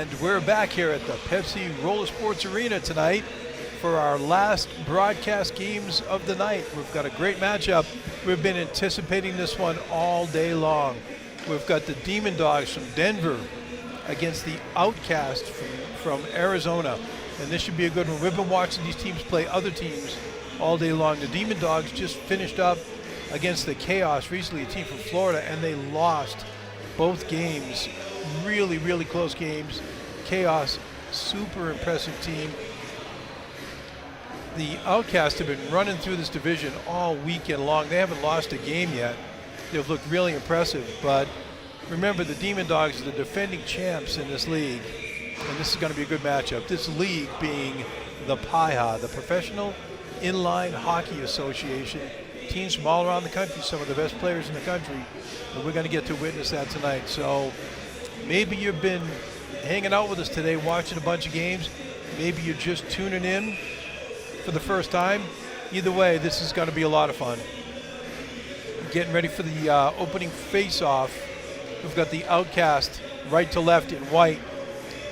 And we're back here at the Pepsi Roller Sports Arena tonight for our last broadcast games of the night. We've got a great matchup. We've been anticipating this one all day long. We've got the Demon Dogs from Denver against the Outcasts from Arizona. And this should be a good one. We've been watching these teams play other teams all day long. The Demon Dogs just finished up against the Chaos recently, a team from Florida, and they lost both games. Really, really close games. Chaos, super impressive team. The Outcasts have been running through this division all weekend long. They haven't lost a game yet. They've looked really impressive, but remember, the Demon Dogs are the defending champs in this league, and this is going to be a good matchup. This league being the PIHA, the Professional Inline Hockey Association. Teams from all around the country, some of the best players in the country, and we're going to get to witness that tonight. So maybe you've been hanging out with us today, watching a bunch of games. Maybe you're just tuning in for the first time. Either way, this is going to be a lot of fun. Getting ready for the opening face-off. We've got the Outcast right to left in white,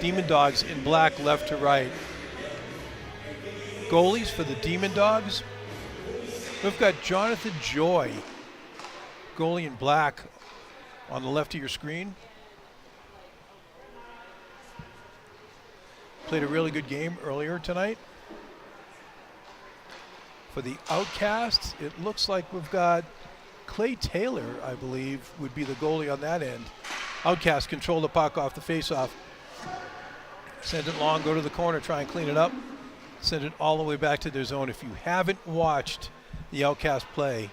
Demon Dogs in black left to right. Goalies for the Demon Dogs. We've got Jonathan Joy, goalie in black on the left of your screen. Played a really good game earlier tonight. For the Outcasts, it looks like we've got Clay Taylor, I believe, would be the goalie on that end. Outcasts control the puck off the faceoff. Send it long, go to the corner, try and clean it up. Send it all the way back to their zone. If you haven't watched the Outcast play,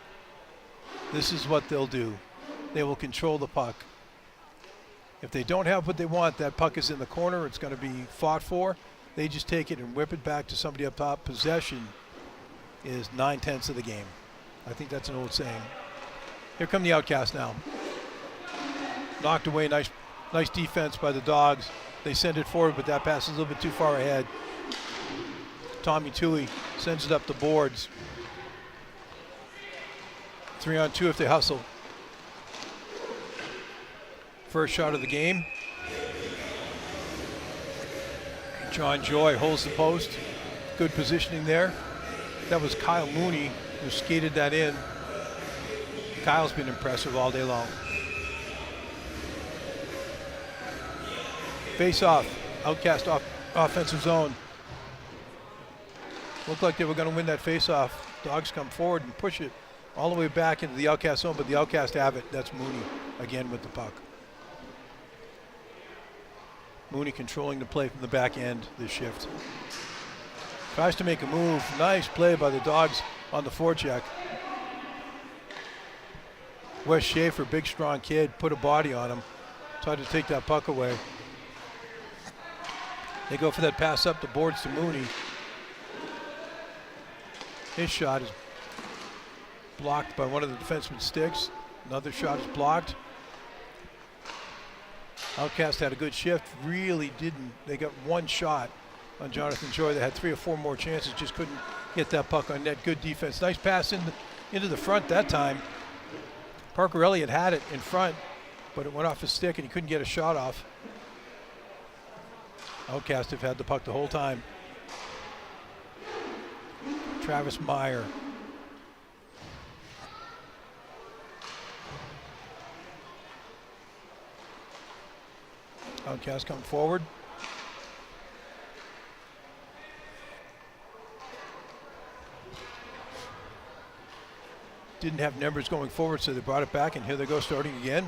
this is what they'll do. They will control the puck. If they don't have what they want, that puck is in the corner. It's going to be fought for. They just take it and whip it back to somebody up top. Possession is 9/10 of the game. I think that's an old saying. Here come the Outcasts now. Knocked away, nice defense by the Dogs. They send it forward, but that pass is a little bit too far ahead. Tommy Tui sends it up the boards. 3-on-2 if they hustle. First shot of the game. John Joy holds the post. Good positioning there. That was Kyle Mooney who skated that in. Kyle's been impressive all day long. Face off. Outcast off offensive zone. Looked like they were going to win that face off. Dogs come forward and push it all the way back into the Outcast zone, but the Outcast have it. That's Mooney again with the puck. Mooney controlling the play from the back end this shift. Tries to make a move. Nice play by the Dogs on the forecheck. Wes Schaefer, big strong kid, put a body on him. Tried to take that puck away. They go for that pass up the boards to Mooney. His shot is blocked by one of the defenseman's sticks. Another shot is blocked. Outcast had a good shift. Really didn't. They got one shot on Jonathan Joy. They had 3 or 4 more chances. Just couldn't get that puck on net. Good defense. Nice pass into the front that time. Parker Elliott had it in front, but it went off his stick and he couldn't get a shot off. Outcast have had the puck the whole time. Travis Meyer. Outcast come forward. Didn't have numbers going forward, so they brought it back, and here they go starting again.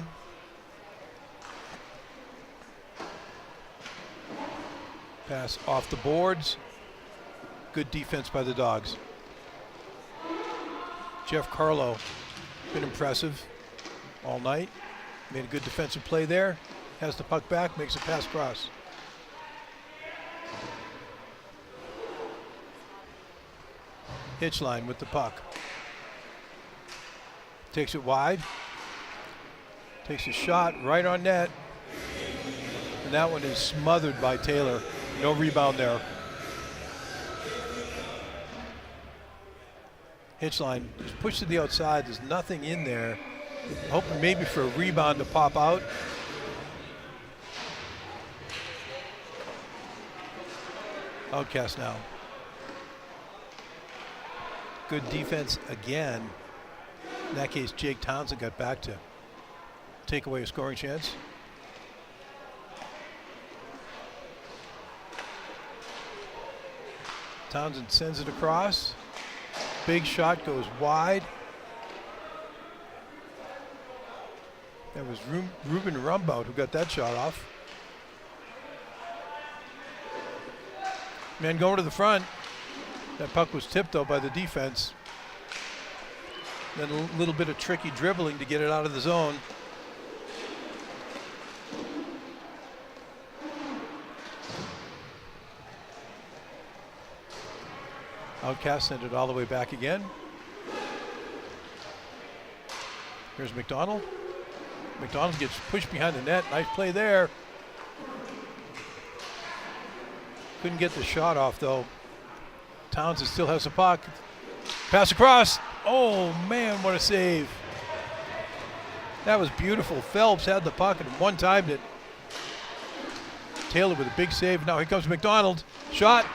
Pass off the boards. Good defense by the Dogs. Jeff Carlo, been impressive all night. Made a good defensive play there. Has the puck back, makes a pass cross. Hitchline with the puck. Takes it wide. Takes a shot right on net. And that one is smothered by Taylor. No rebound there. Hitchline just pushed to the outside. There's nothing in there. Hoping maybe for a rebound to pop out. Outcast now. Good defense again. In that case, Jake Townsend got back to take away a scoring chance. Townsend sends it across. Big shot goes wide. That was Ruben Rumbout who got that shot off. Man going to the front. That puck was tipped though by the defense. Then a little bit of tricky dribbling to get it out of the zone. Outcast sent it all the way back again. Here's McDonald. McDonald gets pushed behind the net. Nice play there. Couldn't get the shot off though. Townsend still has the puck. Pass across. Oh man, what a save. That was beautiful. Phelps had the puck and one-timed it. Taylor with a big save. Now here comes McDonald. Shot.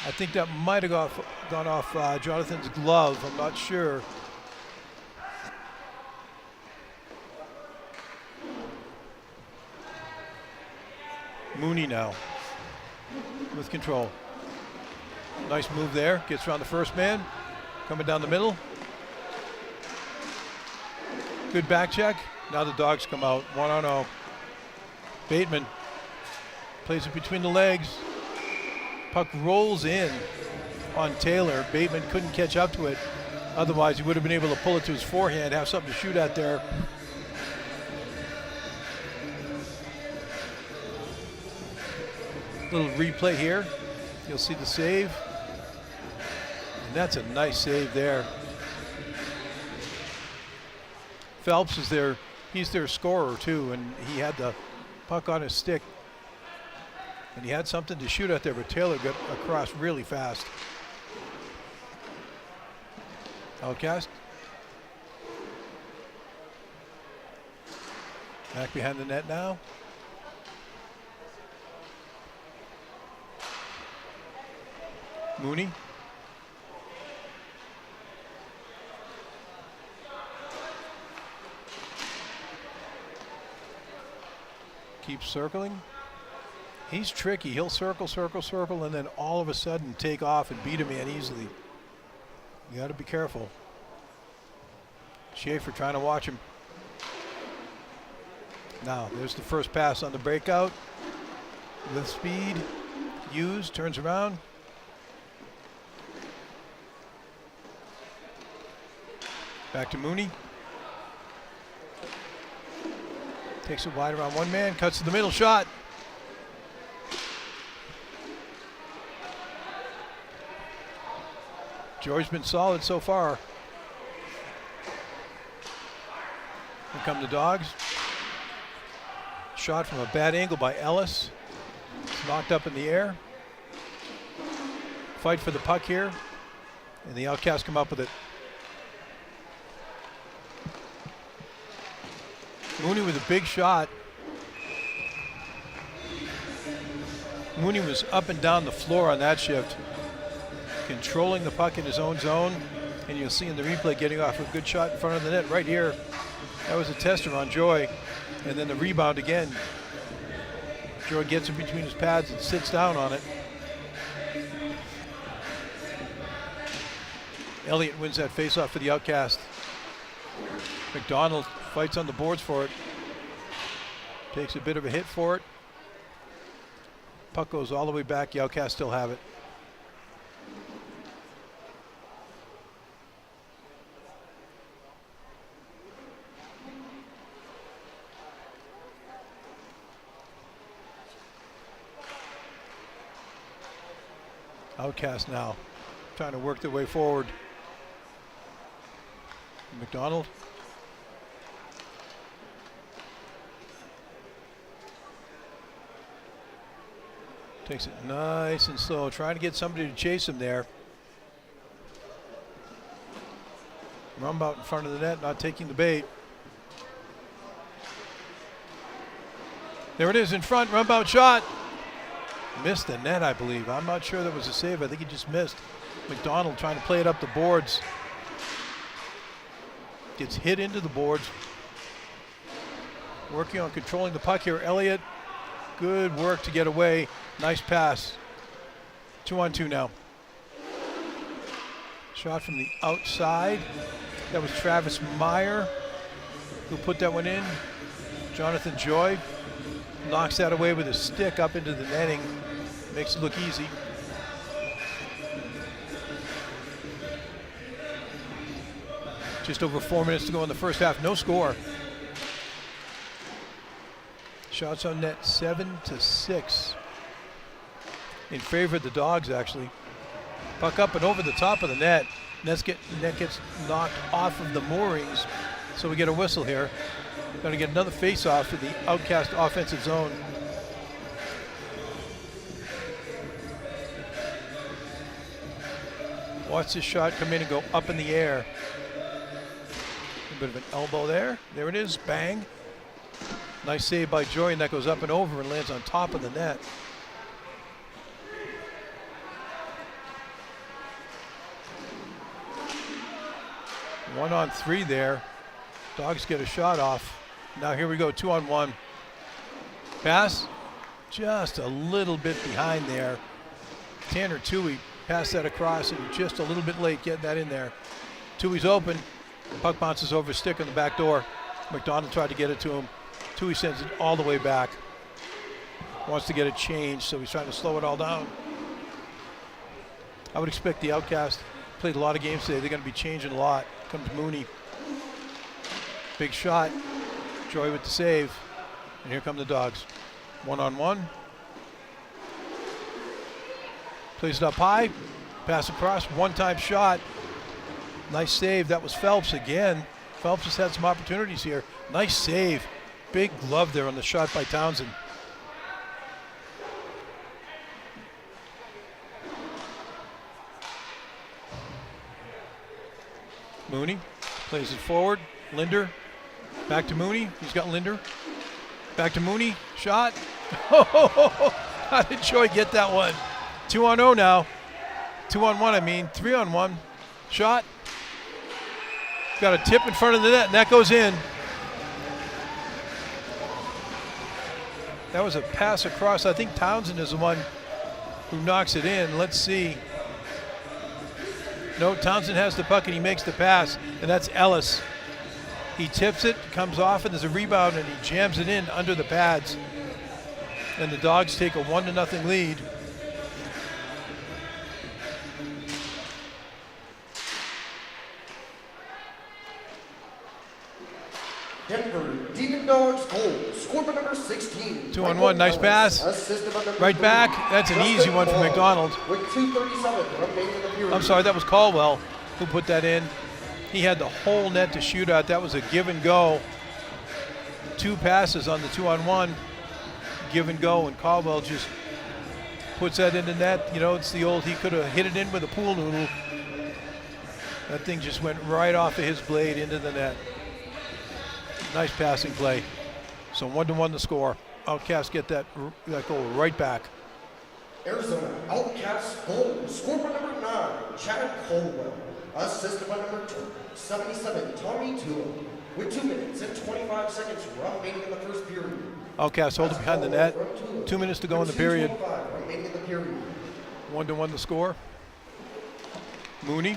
I think that might have gone off Jonathan's glove. I'm not sure. Mooney now with control. Nice move there. Gets around the first man. Coming down the middle. Good back check. Now the Dogs come out. 1-0. Bateman plays it between the legs. Puck rolls in on Taylor. Bateman couldn't catch up to it. Otherwise, he would have been able to pull it to his forehand, have something to shoot at there. Little replay here. You'll see the save. And that's a nice save there. Phelps is there. He's their scorer too, and he had the puck on his stick. And he had something to shoot at there, but Taylor got across really fast. Outcast. Back behind the net now. Mooney. Keeps circling. He's tricky. He'll circle, circle, circle, and then all of a sudden take off and beat a man easily. You got to be careful. Schaefer trying to watch him. Now, there's the first pass on the breakout. With speed. Hughes turns around. Back to Mooney. Takes it wide around one man. Cuts to the middle. Shot. Joy's been solid so far. Here come the Dogs. Shot from a bad angle by Ellis. It's knocked up in the air. Fight for the puck here. And the Outcasts come up with it. Mooney with a big shot. Mooney was up and down the floor on that shift, controlling the puck in his own zone, and you'll see in the replay getting off a good shot in front of the net right here. That was a tester on Joy, and then the rebound again. Joy gets it between his pads and sits down on it. Elliott wins that faceoff for the Outcast. McDonald fights on the boards for it. Takes a bit of a hit for it. Puck goes all the way back. The Outcasts still have it. Outcast now trying to work their way forward. McDonald. Takes it nice and slow, trying to get somebody to chase him there. Rumbout in front of the net, not taking the bait. There it is in front, Rumbout shot. Missed the net, I believe. I'm not sure that was a save. I think he just missed. McDonald trying to play it up the boards. Gets hit into the boards. Working on controlling the puck here. Elliott, good work to get away. Nice pass. 2-on-2 now. Shot from the outside. That was Travis Meyer who put that one in. Jonathan Joy knocks that away with a stick up into the netting. Makes it look easy. Just over 4 minutes to go in the first half. No score. Shots on net 7-6 in favor of the Dogs, actually. Puck up and over the top of the net. Net gets knocked off of the moorings, so we get a whistle here. Going to get another face-off to the Outcast offensive zone. Watch this shot come in and go up in the air. A bit of an elbow there. There it is, bang. Nice save by Joy, and that goes up and over and lands on top of the net. One on three there. Dogs get a shot off. Now here we go, 2-on-1. Pass, just a little bit behind there. Tanner Toohey passed that across and just a little bit late getting that in there. Toohey's open. Puck bounces over stick on the back door. McDonald tried to get it to him. Toohey sends it all the way back. Wants to get it changed, so he's trying to slow it all down. I would expect the Outcast played a lot of games today. They're going to be changing a lot. Comes Mooney. Big shot. Joy with the save. And here come the Dogs. 1-on-1. Plays it up high. Pass across. One-time shot. Nice save. That was Phelps again. Phelps has had some opportunities here. Nice save. Big glove there on the shot by Townsend. Mooney plays it forward. Linder back to Mooney. He's got Linder. Back to Mooney. Shot. How did Joy get that one? 2-on-0 now. 2-on-1, I mean. 3-on-1. Shot. Got a tip in front of the net, and that goes in. That was a pass across. I think Townsend is the one who knocks it in. Let's see. No, Townsend has the puck and he makes the pass, and that's Ellis. He tips it, comes off, and there's a rebound, and he jams it in under the pads. And the Dogs take a 1-0 lead. Denver Demon Dogs goal. Score by number 16. 2-on-1, nice pass. Right back. That's an easy one for McDonald. With 2:37 remaining in the period. I'm sorry, that was Caldwell who put that in. He had the whole net to shoot at. That was a give and go. Two passes on the 2-on-1. Give and go, and Caldwell just puts that in the net. You know, it's the old, he could have hit it in with a pool noodle. That thing just went right off of his blade into the net. Nice passing play. So 1-1 the score. Outcasts get that goal right back. Arizona Outcasts goal. Score by number 9, Chad Caldwell. Assisted by number 77, Tommy Toole. With 2 minutes and 25 seconds remaining in the first period. Outcasts hold it behind the net. 2 minutes to go in the period. 1-1 the score. Mooney.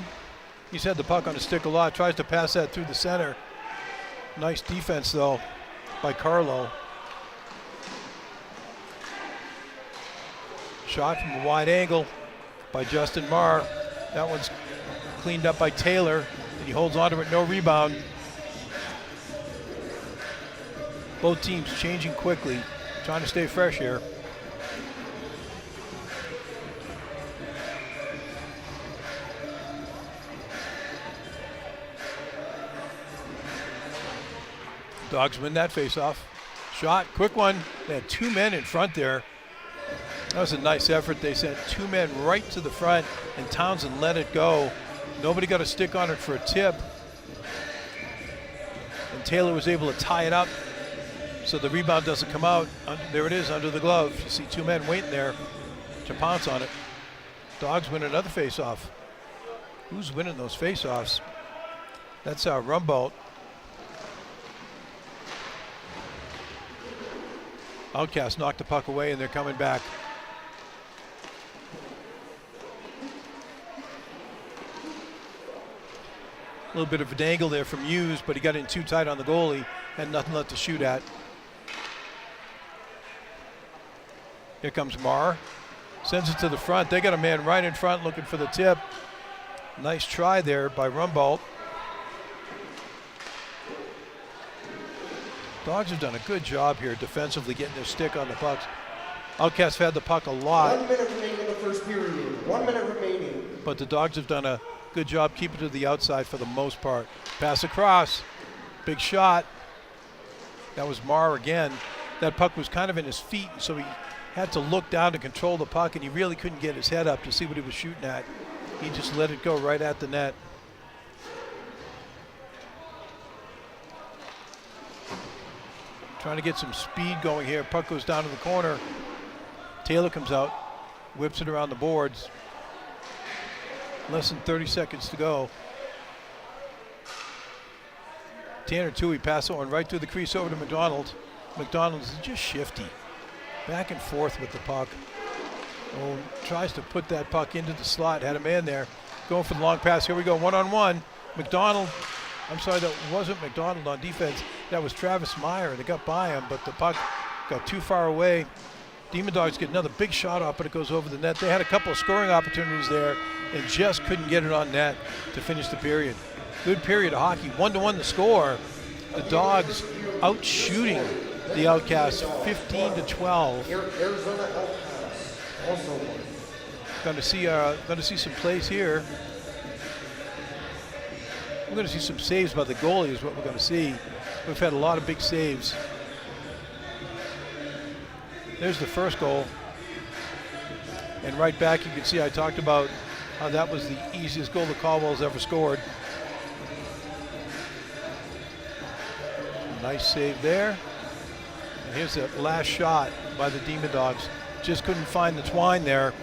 He's had the puck on the stick a lot. Tries to pass that through the center. Nice defense, though, by Carlo. Shot from a wide angle by Justin Marr. That one's cleaned up by Taylor, and he holds onto it, no rebound. Both teams changing quickly, trying to stay fresh here. Dogs win that face-off. Shot, quick one. They had two men in front there. That was a nice effort. They sent two men right to the front, and Townsend let it go. Nobody got a stick on it for a tip. And Taylor was able to tie it up so the rebound doesn't come out. There it is, under the glove. You see two men waiting there. to pounce on it. Dogs win another face-off. Who's winning those face-offs? That's Rumbold. Outcasts knocked the puck away, and they're coming back. A little bit of a dangle there from Hughes, but he got in too tight on the goalie. Had nothing left to shoot at. Here comes Marr. Sends it to the front. They got a man right in front looking for the tip. Nice try there by Rumbold. Dogs have done a good job here defensively getting their stick on the pucks. Outcasts have had the puck a lot. 1 minute remaining in the first period. 1 minute remaining. But the Dogs have done a good job keeping to the outside for the most part. Pass across. Big shot. That was Marr again. That puck was kind of in his feet, so he had to look down to control the puck, and he really couldn't get his head up to see what he was shooting at. He just let it go right at the net. Trying to get some speed going here. Puck goes down to the corner. Taylor comes out, whips it around the boards. Less than 30 seconds to go. Tanner Toohey pass on right through the crease over to McDonald. McDonald is just shifty. Back and forth with the puck. Oh, tries to put that puck into the slot. Had a man there. Going for the long pass. Here we go, one-on-one. McDonald. I'm sorry, that wasn't McDonald on defense. That was Travis Meyer. They got by him, but the puck got too far away. Demon Dogs get another big shot off, but it goes over the net. They had a couple of scoring opportunities there and just couldn't get it on net to finish the period. Good period of hockey. 1-1 the score. The Dogs out shooting the Outcasts 15-12. Arizona Outcasts also won. Going to see some plays here. We're going to see some saves by the goalie is what we're going to see. We've had a lot of big saves. There's the first goal. And right back you can see I talked about how that was the easiest goal that Caldwell's ever scored. Nice save there. And here's that last shot by the Demon Dogs. Just couldn't find the twine there.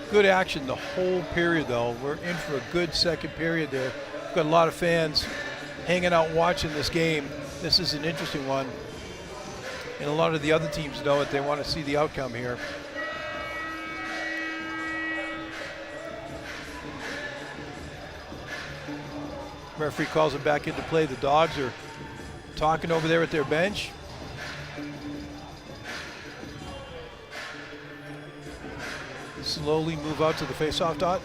Good action the whole period, though. We're in for a good second period there. We've got a lot of fans hanging out watching this game. This is an interesting one. And a lot of the other teams know it. They want to see the outcome here. Referee calls it back into play. The Dogs are talking over there at their bench. Slowly move out to the face-off dot.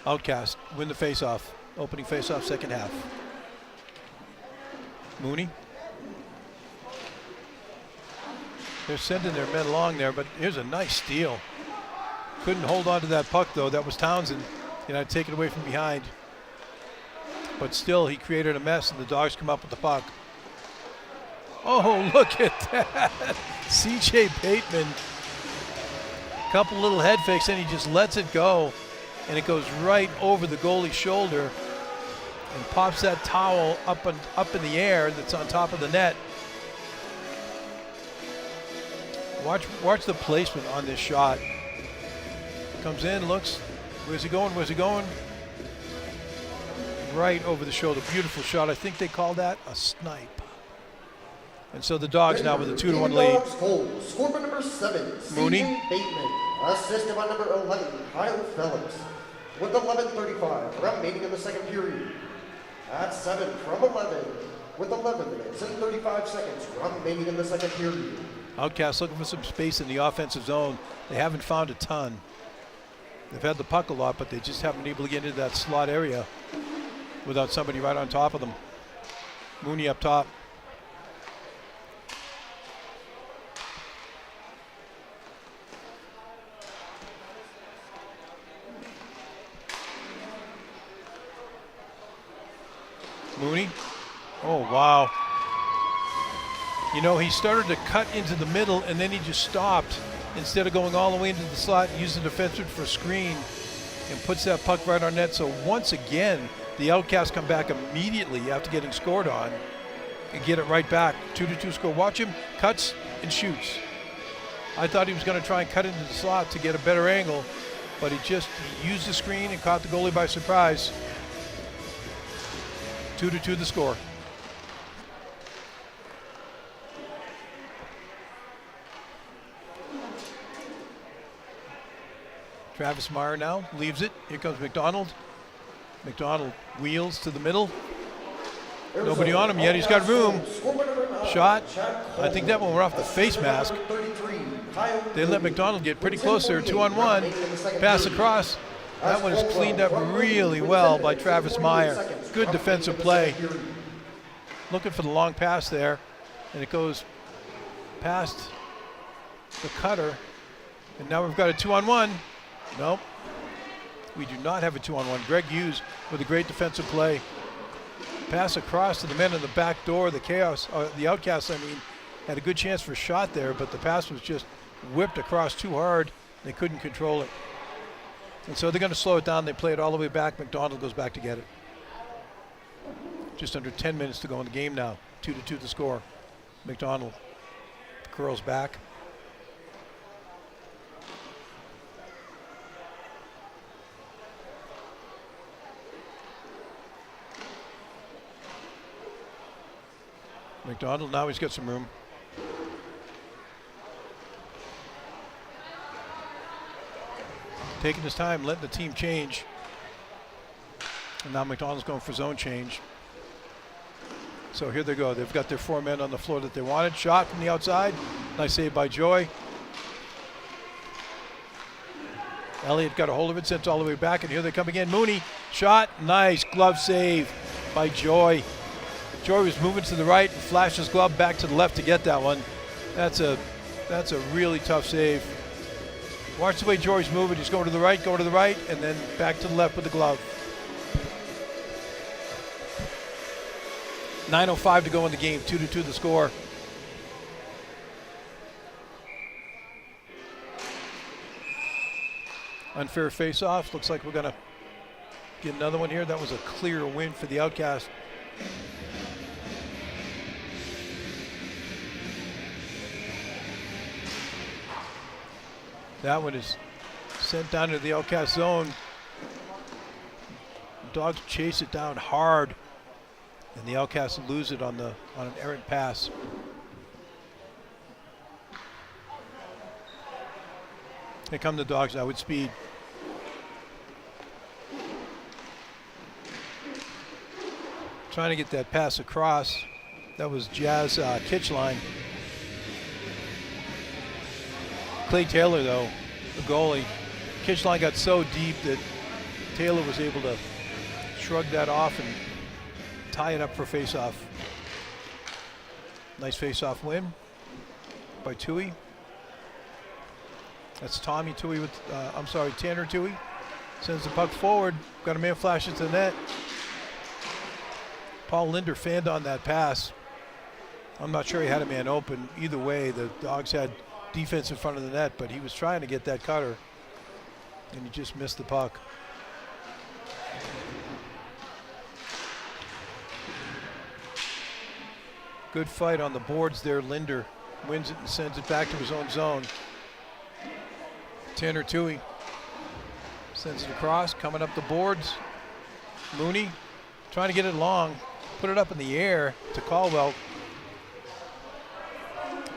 Outcast win the face-off. Opening face-off, second half. Mooney. They're sending their men along there, but here's a nice steal. Couldn't hold on to that puck, though. That was Townsend. Take it away from behind. But still, he created a mess, and the Dogs come up with the puck. Oh, look at that. C.J. Bateman. Couple little head fakes, and he just lets it go. And it goes right over the goalie's shoulder and pops that towel up in the air that's on top of the net. Watch the placement on this shot. Comes in, looks. Where's he going? Where's he going? Right over the shoulder. Beautiful shot. I think they call that a snipe. And so the Dogs now with a 2-1 lead. Score by number 7, Mooney. C.J. Bateman. Assisted by number 11, Kyle Phillips. With 11:35 remaining in the second period. At 7 from 11. With 11 minutes and 35 seconds remaining in the second period. Outcasts looking for some space in the offensive zone. They haven't found a ton. They've had the puck a lot, but they just haven't been able to get into that slot area without somebody right on top of them. Mooney up top. Mooney. Oh, wow. He started to cut into the middle, and then he just stopped. Instead of going all the way into the slot and using the defenseman for a screen, and puts that puck right on net. So once again, the Outcasts come back immediately after getting scored on and get it right back. 2-2 score. Watch him, cuts and shoots. I thought he was going to try and cut into the slot to get a better angle, but he used the screen and caught the goalie by surprise. 2-2 the score. Travis Meyer now leaves it. Here comes McDonald. McDonald wheels to the middle. Nobody on him yet. He's got room. Shot. I think that one went off the face mask. They let McDonald get pretty close there. 2-on-1. Pass across. That one is cleaned up really well by Travis Meyer. Good defensive play. Looking for the long pass there. And it goes past the cutter. And now we've got a 2-on-1. Nope. We do not have a 2-on-1. Greg Hughes with a great defensive play. Pass across to the men in the back door. The Outcasts, had a good chance for a shot there, but the pass was just whipped across too hard. They couldn't control it. And so they're going to slow it down. They play it all the way back. McDonald goes back to get it. Just under 10 minutes to go in the game now. 2-2 the score. McDonald curls back. McDonald, now he's got some room. Taking his time, letting the team change. And now McDonald's going for zone change. So here they go. They've got their 4 men on the floor that they wanted. Shot from the outside. Nice save by Joy. Elliott got a hold of it, sent it all the way back, and here they come again. Mooney, shot, nice glove save by Joy. Joy was moving to the right and flashed his glove back to the left to get that one. That's a really tough save. Watch the way Joy's moving. He's going to the right, and then back to the left with the glove. 9:05 to go in the game. 2-2 the score. Unfair face-off. Looks like we're going to get another one here. That was a clear win for the Outcasts. That one is sent down to the Outcast zone. The Dogs chase it down hard, and the Outcasts lose it on an errant pass. Here come the Dogs now with speed. Trying to get that pass across. That was Jazz Kitchline. Clay Taylor, though, the goalie. Kitchline got so deep that Taylor was able to shrug that off and tie it up for faceoff. Nice faceoff win by Toohey. That's Tanner Toohey. Sends the puck forward. Got a man flash into the net. Paul Linder fanned on that pass. I'm not sure he had a man open. Either way, the Dogs had defense in front of the net, but he was trying to get that cutter, and he just missed the puck. Good fight on the boards there. Linder wins it and sends it back to his own zone. Tanner Toohey sends it across, coming up the boards. Mooney trying to get it long, put it up in the air to Caldwell.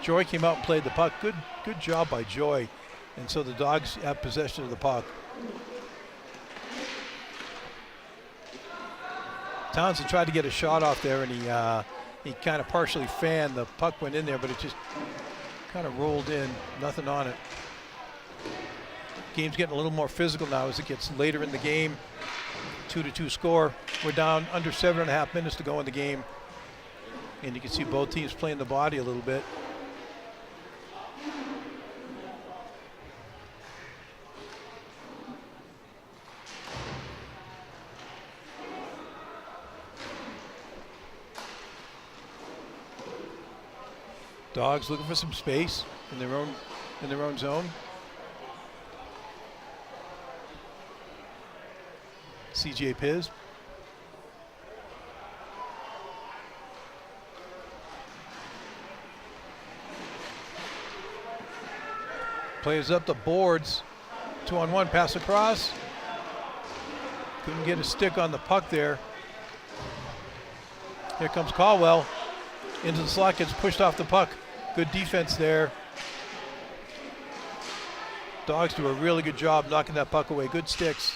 Joy came out and played the puck. Good job by Joy. And so the Dogs have possession of the puck. Townsend tried to get a shot off there, and he kind of partially fanned. The puck went in there, but it just kind of rolled in. Nothing on it. Game's getting a little more physical now as it gets later in the game. 2-2 score. We're down under 7.5 minutes to go in the game. And you can see both teams playing the body a little bit. Dogs looking for some space in their own zone. CJ Piz. Plays up the boards. 2-on-1, pass across. Couldn't get a stick on the puck there. Here comes Caldwell. Into the slot, gets pushed off the puck. Good defense there. Dogs do a really good job knocking that puck away. Good sticks.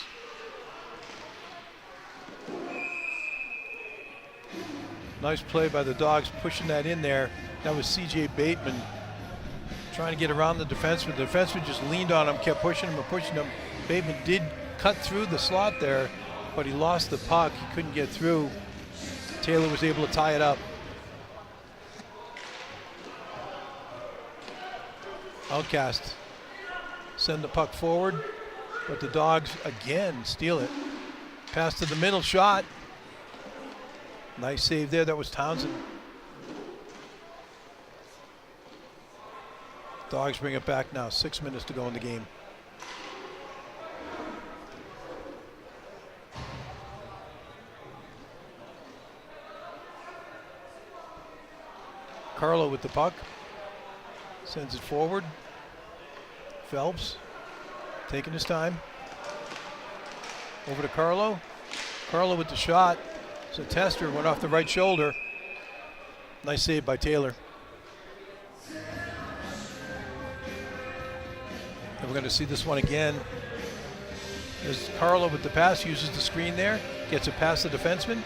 Nice play by the Dogs pushing that in there. That was CJ Bateman trying to get around the defenseman. The defenseman just leaned on him, kept pushing him and pushing him. Bateman did cut through the slot there, but he lost the puck. He couldn't get through. Taylor was able to tie it up. Outcasts send the puck forward, but the Dogs again steal it. Pass to the middle, shot. Nice save there. That was Townsend. Dogs bring it back now. 6 minutes to go in the game. Carlo with the puck. Sends it forward. Phelps taking his time. Over to Carlo. Carlo with the shot. So Tester went off the right shoulder. Nice save by Taylor. And we're going to see this one again. There's Carlo with the pass, uses the screen there, gets it past the defenseman.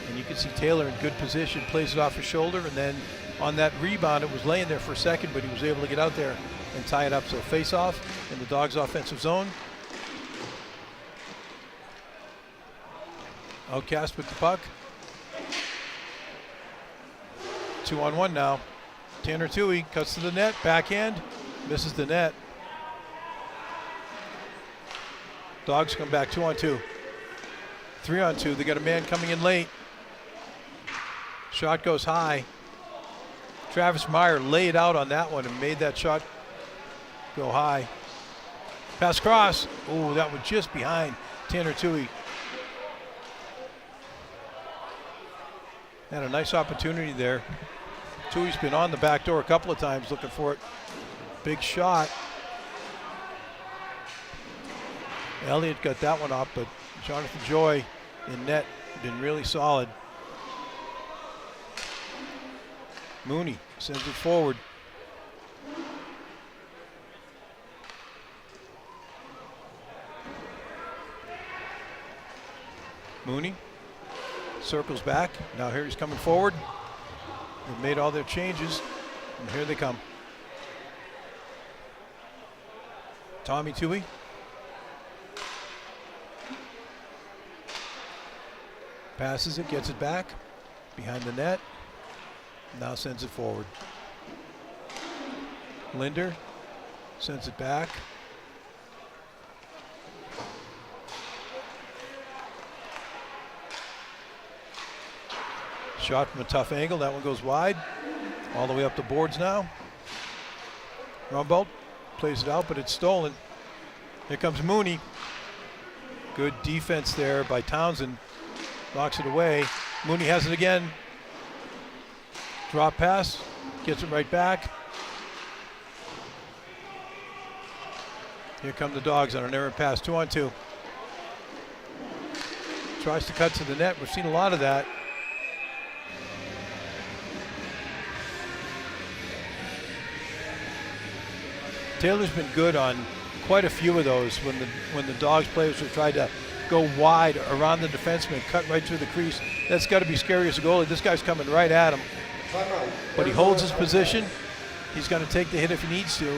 And you can see Taylor in good position, plays it off his shoulder, and then on that rebound, it was laying there for a second, but he was able to get out there and tie it up. So face off in the Dogs' offensive zone. Outcast with the puck. 2-on-1 now. Tanner Toohey cuts to the net, backhand, misses the net. Dogs come back 2-on-2. 3-on-2, they got a man coming in late. Shot goes high. Travis Meyer laid out on that one and made that shot go high. Pass cross. Oh, that was just behind Tanner Toohey. Had a nice opportunity there. Toohey's been on the back door a couple of times looking for it. Big shot. Elliott got that one up, but Jonathan Joy in net been really solid. Mooney sends it forward. Mooney circles back. Now here he's coming forward. They've made all their changes, and here they come. Tommy Toohey. Passes it, gets it back behind the net. Now sends it forward. Linder sends it back. Shot from a tough angle. That one goes wide. All the way up the boards now. Rumbold plays it out, but it's stolen. Here comes Mooney. Good defense there by Townsend. Knocks it away. Mooney has it again. Drop pass. Gets it right back. Here come the Dogs on an errant pass. 2-on-2. Tries to cut to the net. We've seen a lot of that. Taylor's been good on quite a few of those when the Dogs players have tried to go wide around the defenseman, cut right through the crease. That's got to be scary as a goalie. This guy's coming right at him. But he holds his position. He's going to take the hit if he needs to.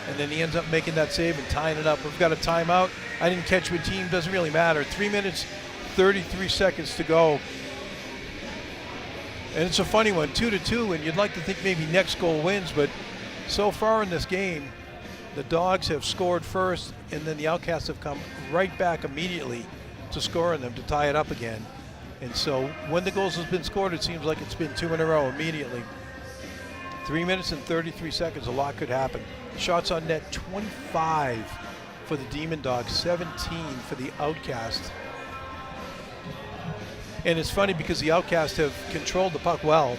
And then he ends up making that save and tying it up. We've got a timeout. I didn't catch my team. Doesn't really matter. 3 minutes, 33 seconds to go. And it's a funny one, 2-2, and you'd like to think maybe next goal wins, but so far in this game, the Dogs have scored first, and then the Outcasts have come right back immediately to score on them to tie it up again. And so when the goals has been scored, it seems like it's been 2 in a row immediately. 3 minutes and 33 seconds, a lot could happen. Shots on net, 25 for the Demon Dogs, 17 for the Outcasts. And it's funny because the Outcasts have controlled the puck well.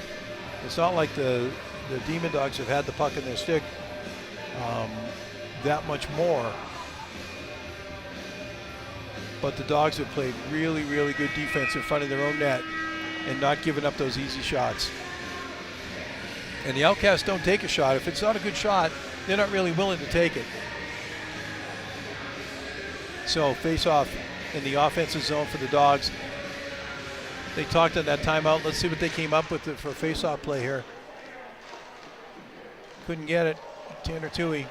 It's not like the Demon Dogs have had the puck in their stick that much more. But the Dogs have played really, really good defense in front of their own net and not giving up those easy shots. And the Outcasts don't take a shot. If it's not a good shot, they're not really willing to take it. So face-off in the offensive zone for the Dogs. They talked on that timeout. Let's see what they came up with for face-off play here. Couldn't get it. Tanner Toohey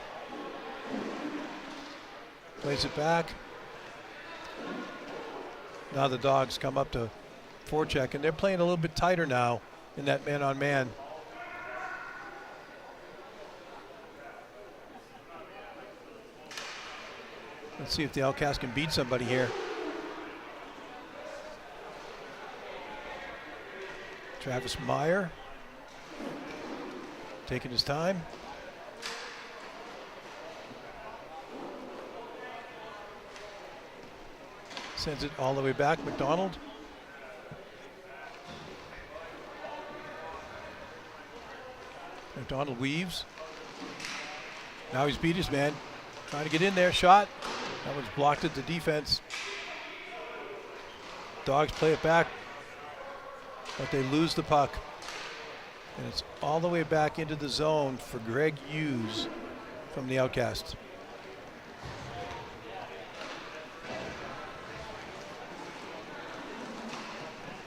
plays it back. Now the Dogs come up to forecheck, and they're playing a little bit tighter now in that man-on-man. Let's see if the Outcasts can beat somebody here. Travis Meyer taking his time. Sends it all the way back. McDonald. McDonald weaves. Now he's beat his man. Trying to get in there. Shot. That one's blocked at the defense. Dogs play it back, but they lose the puck. And it's all the way back into the zone for Greg Hughes from the Outcasts.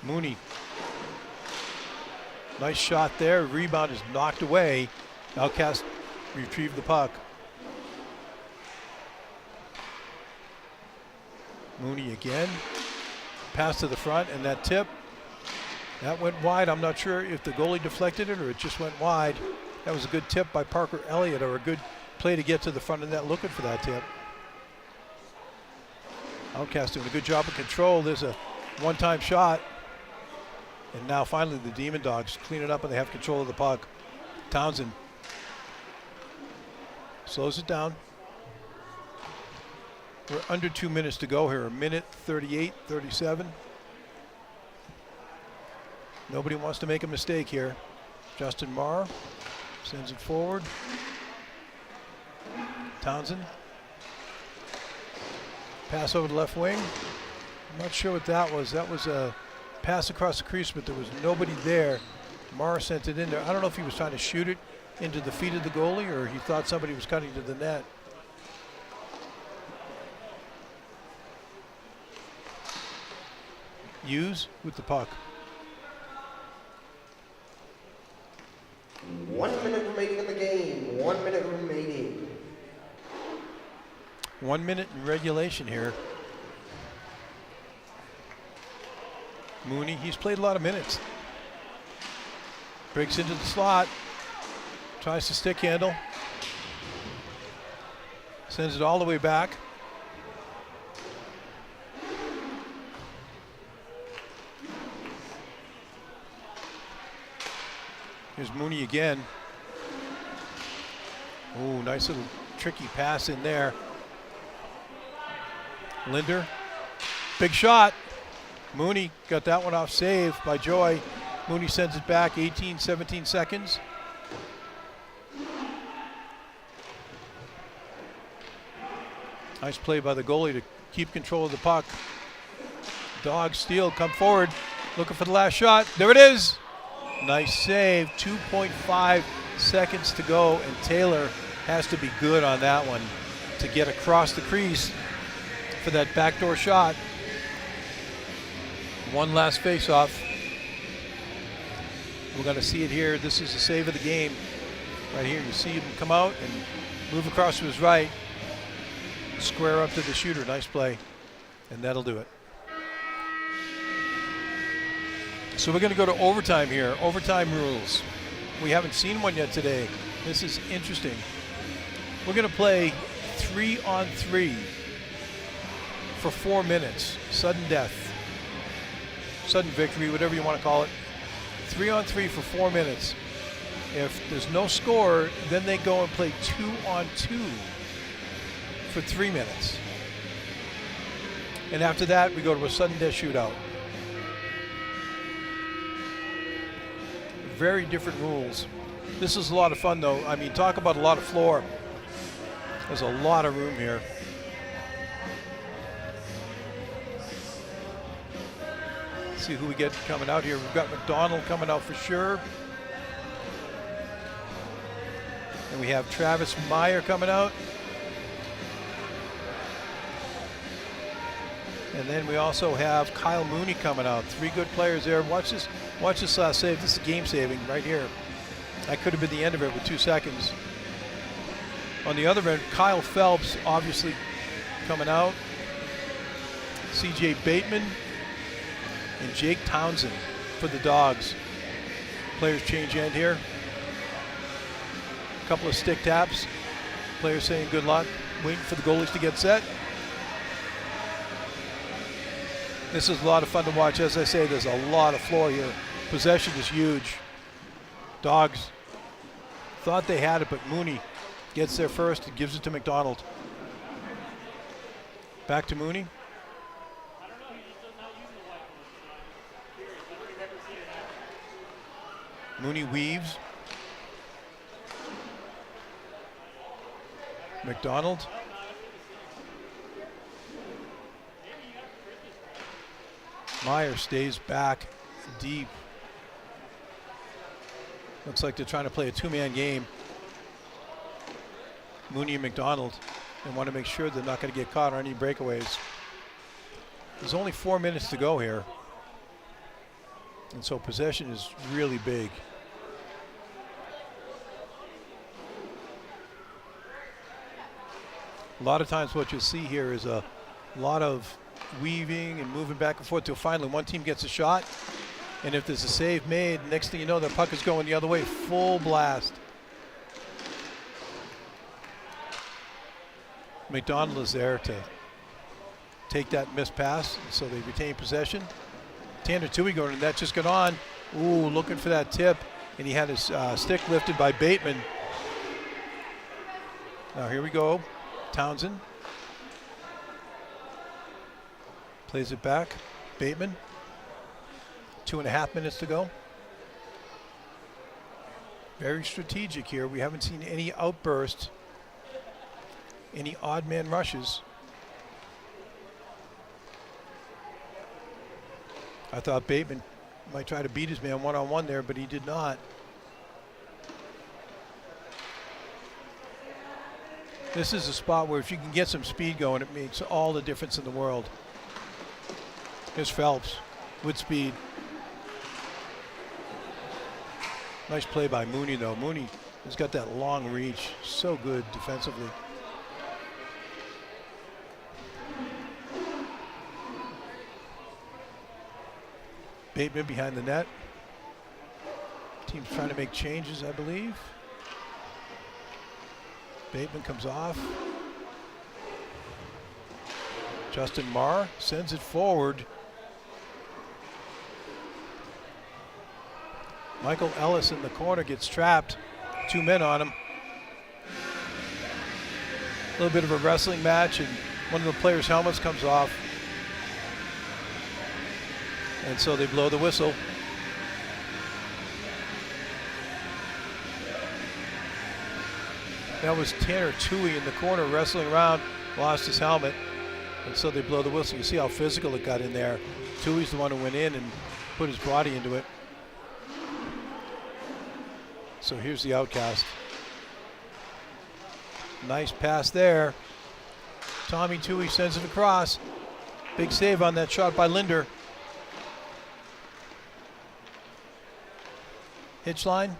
Mooney. Nice shot there. Rebound is knocked away. Outcasts retrieve the puck. Mooney again. Pass to the front, and that tip, that went wide. I'm not sure if the goalie deflected it or it just went wide. That was a good tip by Parker Elliott, or a good play to get to the front of the net looking for that tip. Outcast doing a good job of control. There's a one-time shot. And now finally the Demon Dogs clean it up and they have control of the puck. Townsend slows it down. We're under 2 minutes to go here. A minute 38, 37. Nobody wants to make a mistake here. Justin Marr sends it forward. Townsend. Pass over to left wing. I'm not sure what that was. That was a pass across the crease, but there was nobody there. Marr sent it in there. I don't know if he was trying to shoot it into the feet of the goalie or he thought somebody was cutting to the net. Hughes with the puck. 1 minute remaining in the game. 1 minute remaining. 1 minute in regulation here. Mooney, he's played a lot of minutes. Breaks into the slot. Tries to stick handle. Sends it all the way back. Here's Mooney again. Oh, nice little tricky pass in there. Linder, big shot. Mooney got that one off, save by Joy. Mooney sends it back, 18, 17 seconds. Nice play by the goalie to keep control of the puck. Dogs steal, come forward, looking for the last shot. There it is. Nice save, 2.5 seconds to go, and Taylor has to be good on that one to get across the crease for that backdoor shot. One last face-off. We're going to see it here. This is the save of the game. Right here, you see him come out and move across to his right. Square up to the shooter. Nice play. And that'll do it. So we're going to go to overtime here. Overtime rules. We haven't seen one yet today. This is interesting. We're going to play 3-on-3 for 4 minutes. Sudden death. Sudden victory, whatever you want to call it. 3-on-3 for 4 minutes. If there's no score, then they go and play 2-on-2 for 3 minutes. And after that, we go to a sudden death shootout. Very different rules. This is a lot of fun, though. I mean, talk about a lot of floor. There's a lot of room here. Let's see who we get coming out here. We've got McDonald coming out for sure. And we have Travis Meyer coming out. And then we also have Kyle Mooney coming out. 3 good players there. Watch this save. This is game saving right here. That could have been the end of it with 2 seconds. On the other end, Kyle Phelps obviously coming out. CJ Bateman and Jake Townsend for the Dogs. Players change end here. A couple of stick taps. Players saying good luck, waiting for the goalies to get set. This is a lot of fun to watch. As I say, there's a lot of floor here. Possession is huge. Dogs thought they had it, but Mooney gets there first and gives it to McDonald. Back to Mooney. Mooney weaves. McDonald. Meyer stays back deep. Looks like they're trying to play a 2-man game. Mooney and McDonald. They want to make sure they're not going to get caught on any breakaways. There's only 4 minutes to go here. And so possession is really big. A lot of times what you'll see here is a lot of weaving and moving back and forth till finally one team gets a shot. And if there's a save made, next thing you know, the puck is going the other way, full blast. McDonald is there to take that missed pass, so they retain possession. Tanner Toohey going, and that just got on. Ooh, looking for that tip, and he had his stick lifted by Bateman. Now here we go. Townsend plays it back. Bateman. 2.5 minutes to go. Very strategic here. We haven't seen any outbursts, any odd man rushes. I thought Bateman might try to beat his man one-on-one there, but he did not. This is a spot where if you can get some speed going, it makes all the difference in the world. Here's Phelps with speed. Nice play by Mooney, though. Mooney has got that long reach. So good defensively. Bateman behind the net. Team's trying to make changes, I believe. Bateman comes off. Justin Marr sends it forward. Michael Ellis in the corner gets trapped. 2 men on him. A little bit of a wrestling match, and one of the players' helmets comes off. And so they blow the whistle. That was Tanner Toohey in the corner wrestling around, lost his helmet. And so they blow the whistle. You see how physical it got in there. Toohey's the one who went in and put his body into it. So here's the Outcast. Nice pass there. Tommy Toohey sends it across. Big save on that shot by Linder. Hitch line.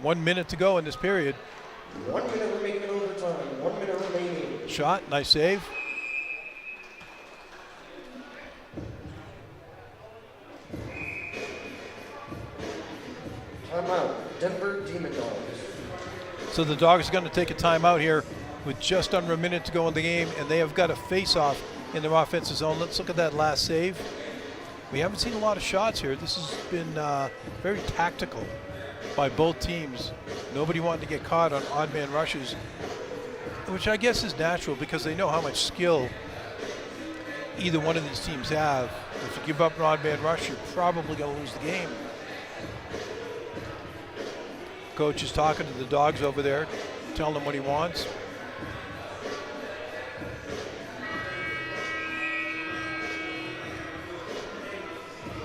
1 minute to go in this period. 1 minute remaining in overtime. 1 minute remaining. Shot, nice save. Timeout. Denver Demon Dogs. So the Dogs are going to take a timeout here with just under a minute to go in the game, and they have got a face-off in their offensive zone. Let's look at that last save. We haven't seen a lot of shots here. This has been very tactical. by both teams. Nobody wanted to get caught on odd man rushes, which I guess is natural because they know how much skill either one of these teams have. If you give up an odd man rush, you're probably going to lose the game. Coach is talking to the dogs over there, telling them what he wants.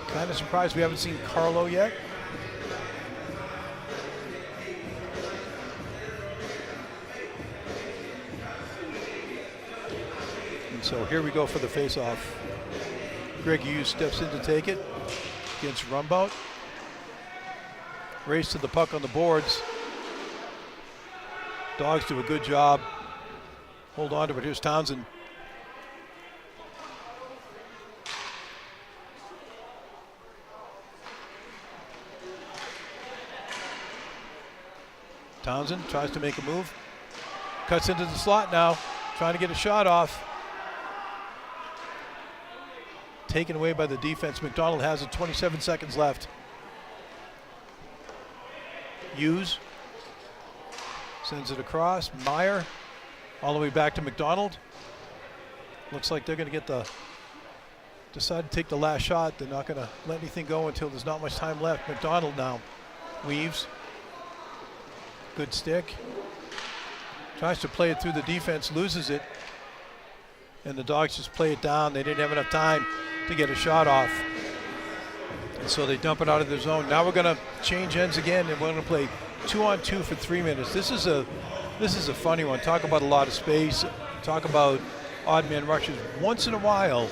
Kind of surprised we haven't seen Carlo yet. And so here we go for the face-off. Greg Hughes steps in to take it against Rumbout. Race to the puck on the boards. Dogs do a good job. Hold on to it. Here's Townsend. Townsend tries to make a move. Cuts into the slot now, trying to get a shot off. Taken away by the defense. McDonald has it, 27 seconds left. Hughes sends it across. Meyer all the way back to McDonald. Looks like they're going to decide to take the last shot. They're not going to let anything go until there's not much time left. McDonald now weaves. Good stick. Tries to play it through the defense, loses it. And the Dogs just play it down. They didn't have enough time to get a shot off. And so they dump it out of their zone. Now we're going to change ends again, and we're going to play 2-on-2 for 3 minutes. This is a funny one. Talk about a lot of space. Talk about odd man rushes. Once in a while,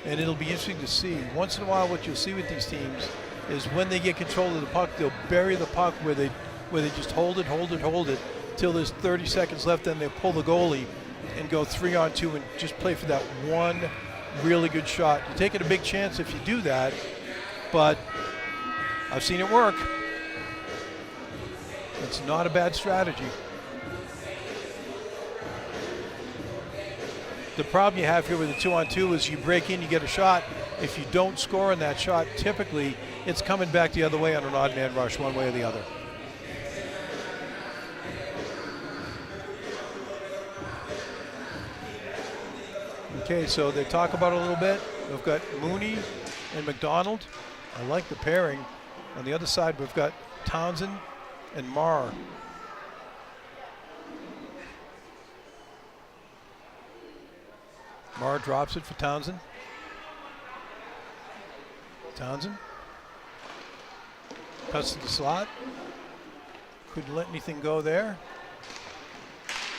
and it'll be interesting to see, once in a while what you'll see with these teams is when they get control of the puck, they'll bury the puck where they just hold it till there's 30 seconds left, then they pull the goalie and go 3-on-2 and just play for that one really good shot. You're taking a big chance if you do that, but I've seen it work. It's not a bad strategy. The problem you have here with the 2-on-2 is you break in, you get a shot. If you don't score on that shot, typically it's coming back the other way on an odd man rush, one way or the other. Okay, so they talk about it a little bit. We've got Mooney and McDonald. I like the pairing. On the other side, we've got Townsend and Marr. Marr drops it for Townsend. Townsend cuts to the slot. Couldn't let anything go there.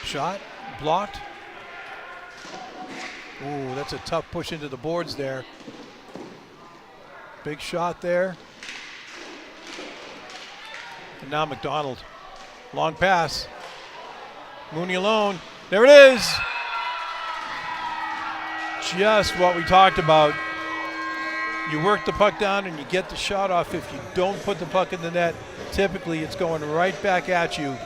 Shot blocked. Ooh, that's a tough push into the boards there. Big shot there. And now McDonald. Long pass. Mooney alone. There it is. Just what we talked about. You work the puck down and you get the shot off. If you don't put the puck in the net, typically it's going right back at you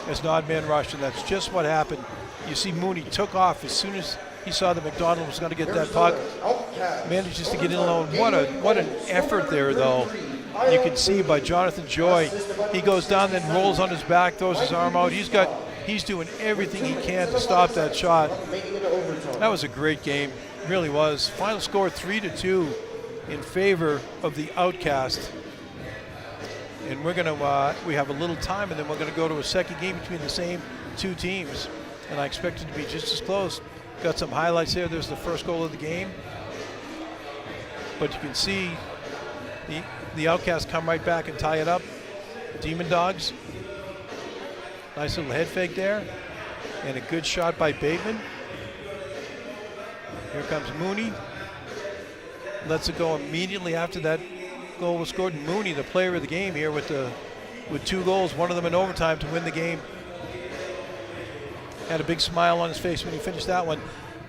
as an odd man rush, and that's just what happened. You see Mooney took off as soon as he saw that McDonald was going to get that puck. Manages to get in alone. What an effort there, though. You can see by Jonathan Joy. He goes down, then rolls on his back, throws his arm out. He's doing everything he can to stop that shot. That was a great game, really was. Final score 3-2 in favor of the Outcasts. And we have a little time, and then we're going to go to a second game between the same two teams. And I expect it to be just as close. Got some highlights there. There's the first goal of the game. But you can see the Outcasts come right back and tie it up. Demon Dogs. Nice little head fake there. And a good shot by Bateman. Here comes Mooney. Lets it go immediately after that goal was scored. Mooney, the player of the game here with 2 goals, one of them in overtime to win the game. Had a big smile on his face when he finished that one.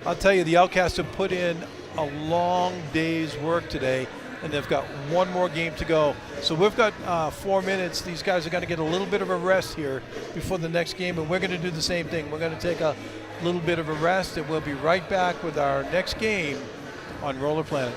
I'll tell you, the Outcasts have put in a long day's work today, and they've got one more game to go. So we've got 4 minutes. These guys are going to get a little bit of a rest here before the next game, and we're going to do the same thing. We're going to take a little bit of a rest, and we'll be right back with our next game on Roller Planet.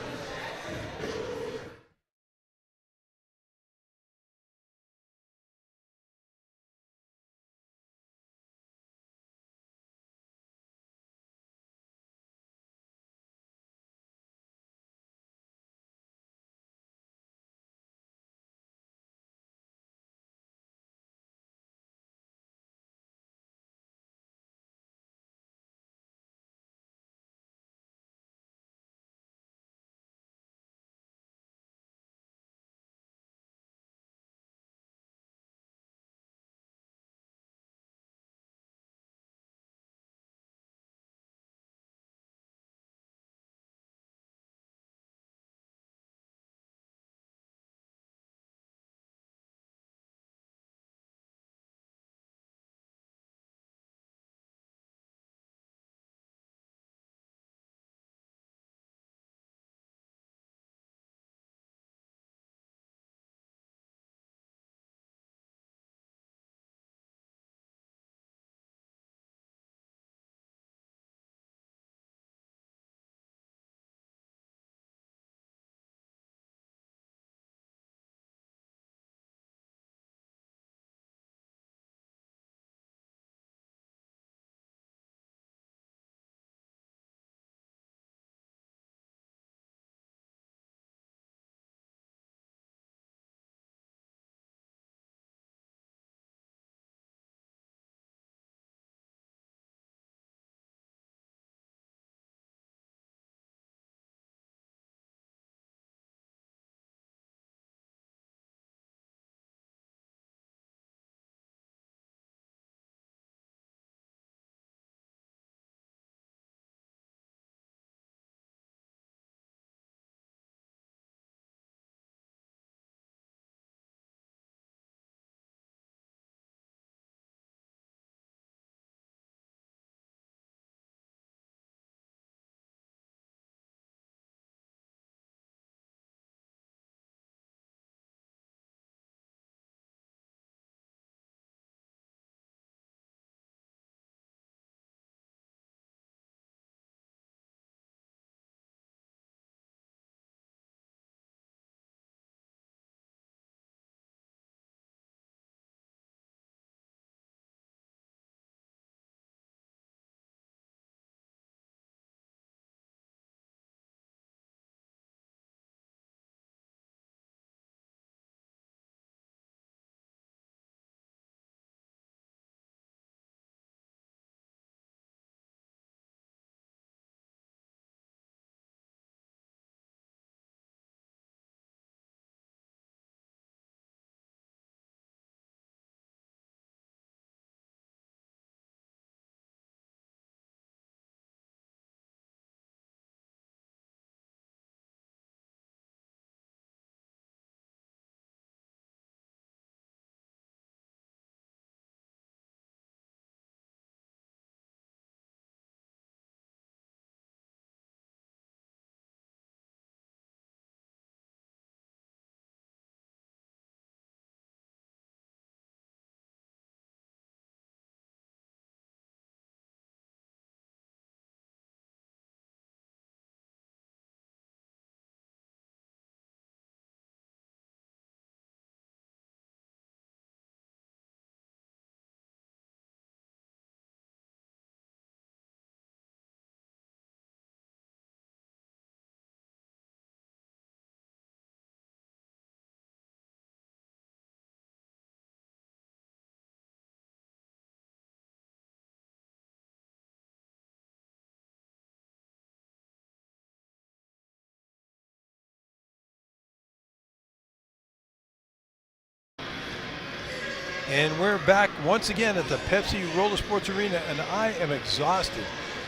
And we're back once again at the Pepsi Roller Sports Arena, and I am exhausted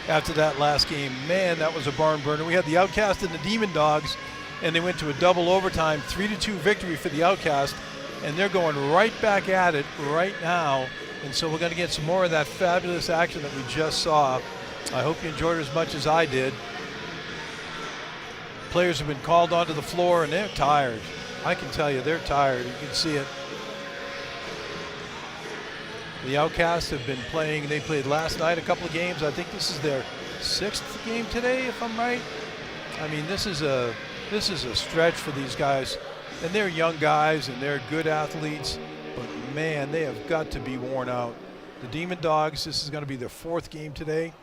after that last game. Man, that was a barn burner. We had the Outcasts and the Demon Dogs, and they went to a double overtime, 3-2 victory for the Outcasts, and they're going right back at it right now. And so we're going to get some more of that fabulous action that we just saw. I hope you enjoyed it as much as I did. Players have been called onto the floor, and they're tired. I can tell you, they're tired. You can see it. The Outcasts have been playing. They played last night a couple of games. I think this is their 6th game today, if I'm right. I mean, this is a stretch for these guys, and they're young guys and they're good athletes. But man, they have got to be worn out. The Demon Dogs. This is going to be their 4th game today,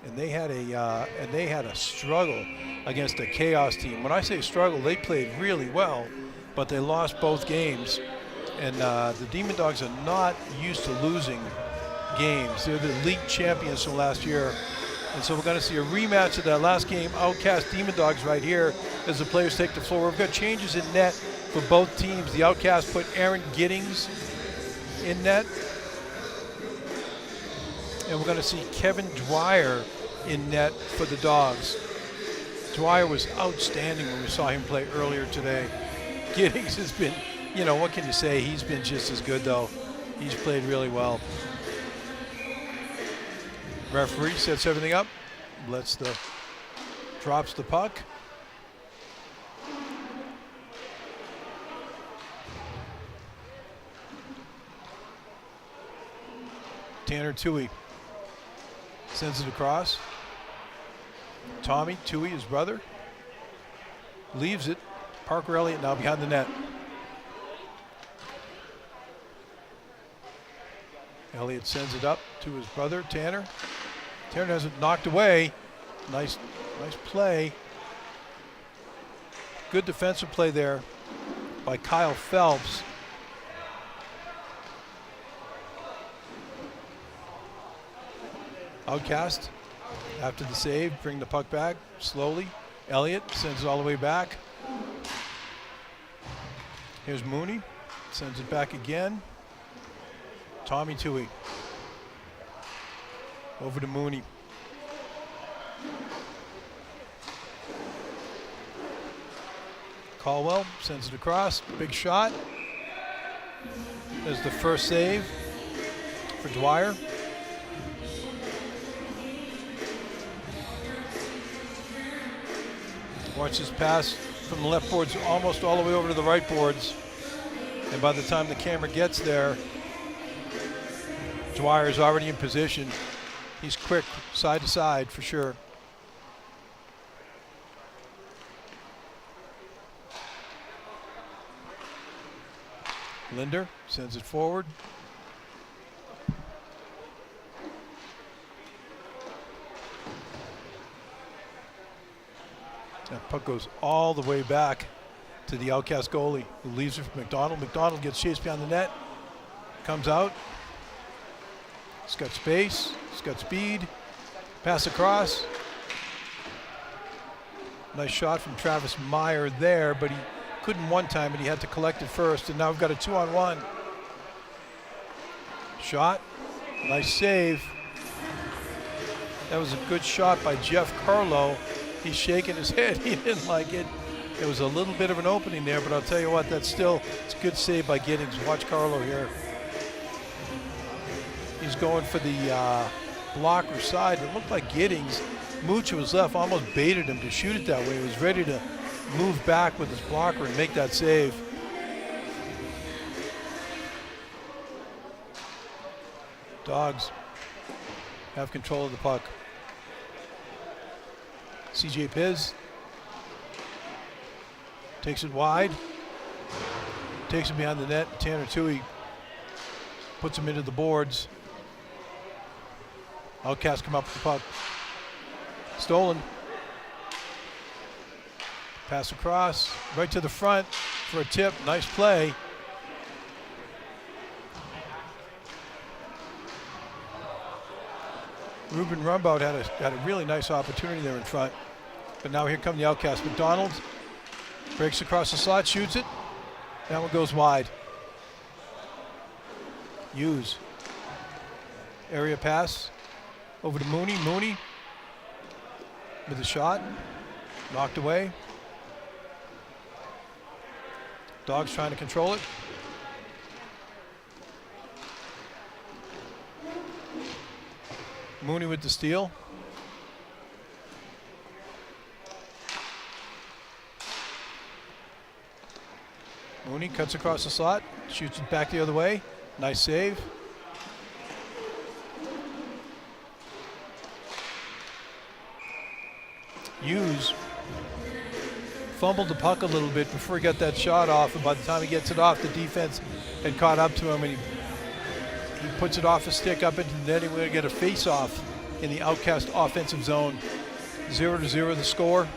and they had a struggle against a Chaos team. When I say struggle, they played really well, but they lost both games. And the Demon Dogs are not used to losing games. They're the league champions from last year. And so we're going to see a rematch of that last game. Outcast Demon Dogs right here as the players take the floor. We've got changes in net for both teams. The Outcasts put Aaron Giddings in net. And we're going to see Kevin Dwyer in net for the Dogs. Dwyer was outstanding when we saw him play earlier today. Giddings has been, you know, what can you say? He's been just as good, though. He's played really well. Referee sets everything up, drops the puck. Tanner Toohey sends it across. Tommy Toohey, his brother, leaves it. Parker Elliott now behind the net. Elliott sends it up to his brother, Tanner. Tanner has it knocked away. Nice play. Good defensive play there by Kyle Phelps. Outcast, after the save, bring the puck back slowly. Elliott sends it all the way back. Here's Mooney, sends it back again. Tommy Toohey. Over to Mooney. Caldwell sends it across. Big shot. There's the first save for Dwyer. Watch this pass from the left boards almost all the way over to the right boards. And by the time the camera gets there, Dwyer is already in position. He's quick side to side for sure. Linder sends it forward. That puck goes all the way back to the Outcast goalie, who leaves it for McDonald. McDonald gets chased behind the net, comes out. He's got space, he's got speed. Pass across. Nice shot from Travis Meyer there, but he couldn't one time, and he had to collect it first. And now we've got a 2-on-1. Shot, nice save. That was a good shot by Jeff Carlo. He's shaking his head. He didn't like it. There was a little bit of an opening there, but I'll tell you what, it's a good save by Giddings. Watch Carlo here. He's going for the blocker side. It looked like Giddings, Mooch was left, almost baited him to shoot it that way. He was ready to move back with his blocker and make that save. Dogs have control of the puck. CJ Piz takes it wide, takes it behind the net. Tanner Toohey puts him into the boards. Outcast come up with the puck. Stolen. Pass across, right to the front for a tip. Nice play. Ruben Rumbaud had a really nice opportunity there in front. But now here come the Outcasts. McDonald breaks across the slot, shoots it. That one goes wide. Hughes. Area pass over to Mooney. Mooney with a shot. Knocked away. Dogs trying to control it. Mooney with the steal. Mooney cuts across the slot, shoots it back the other way. Nice save. Hughes fumbled the puck a little bit before he got that shot off, and by the time he gets it off, the defense had caught up to him, and he puts it off his stick up into the net. We're going to get a face-off in the Outcast offensive zone. 0-0 the score.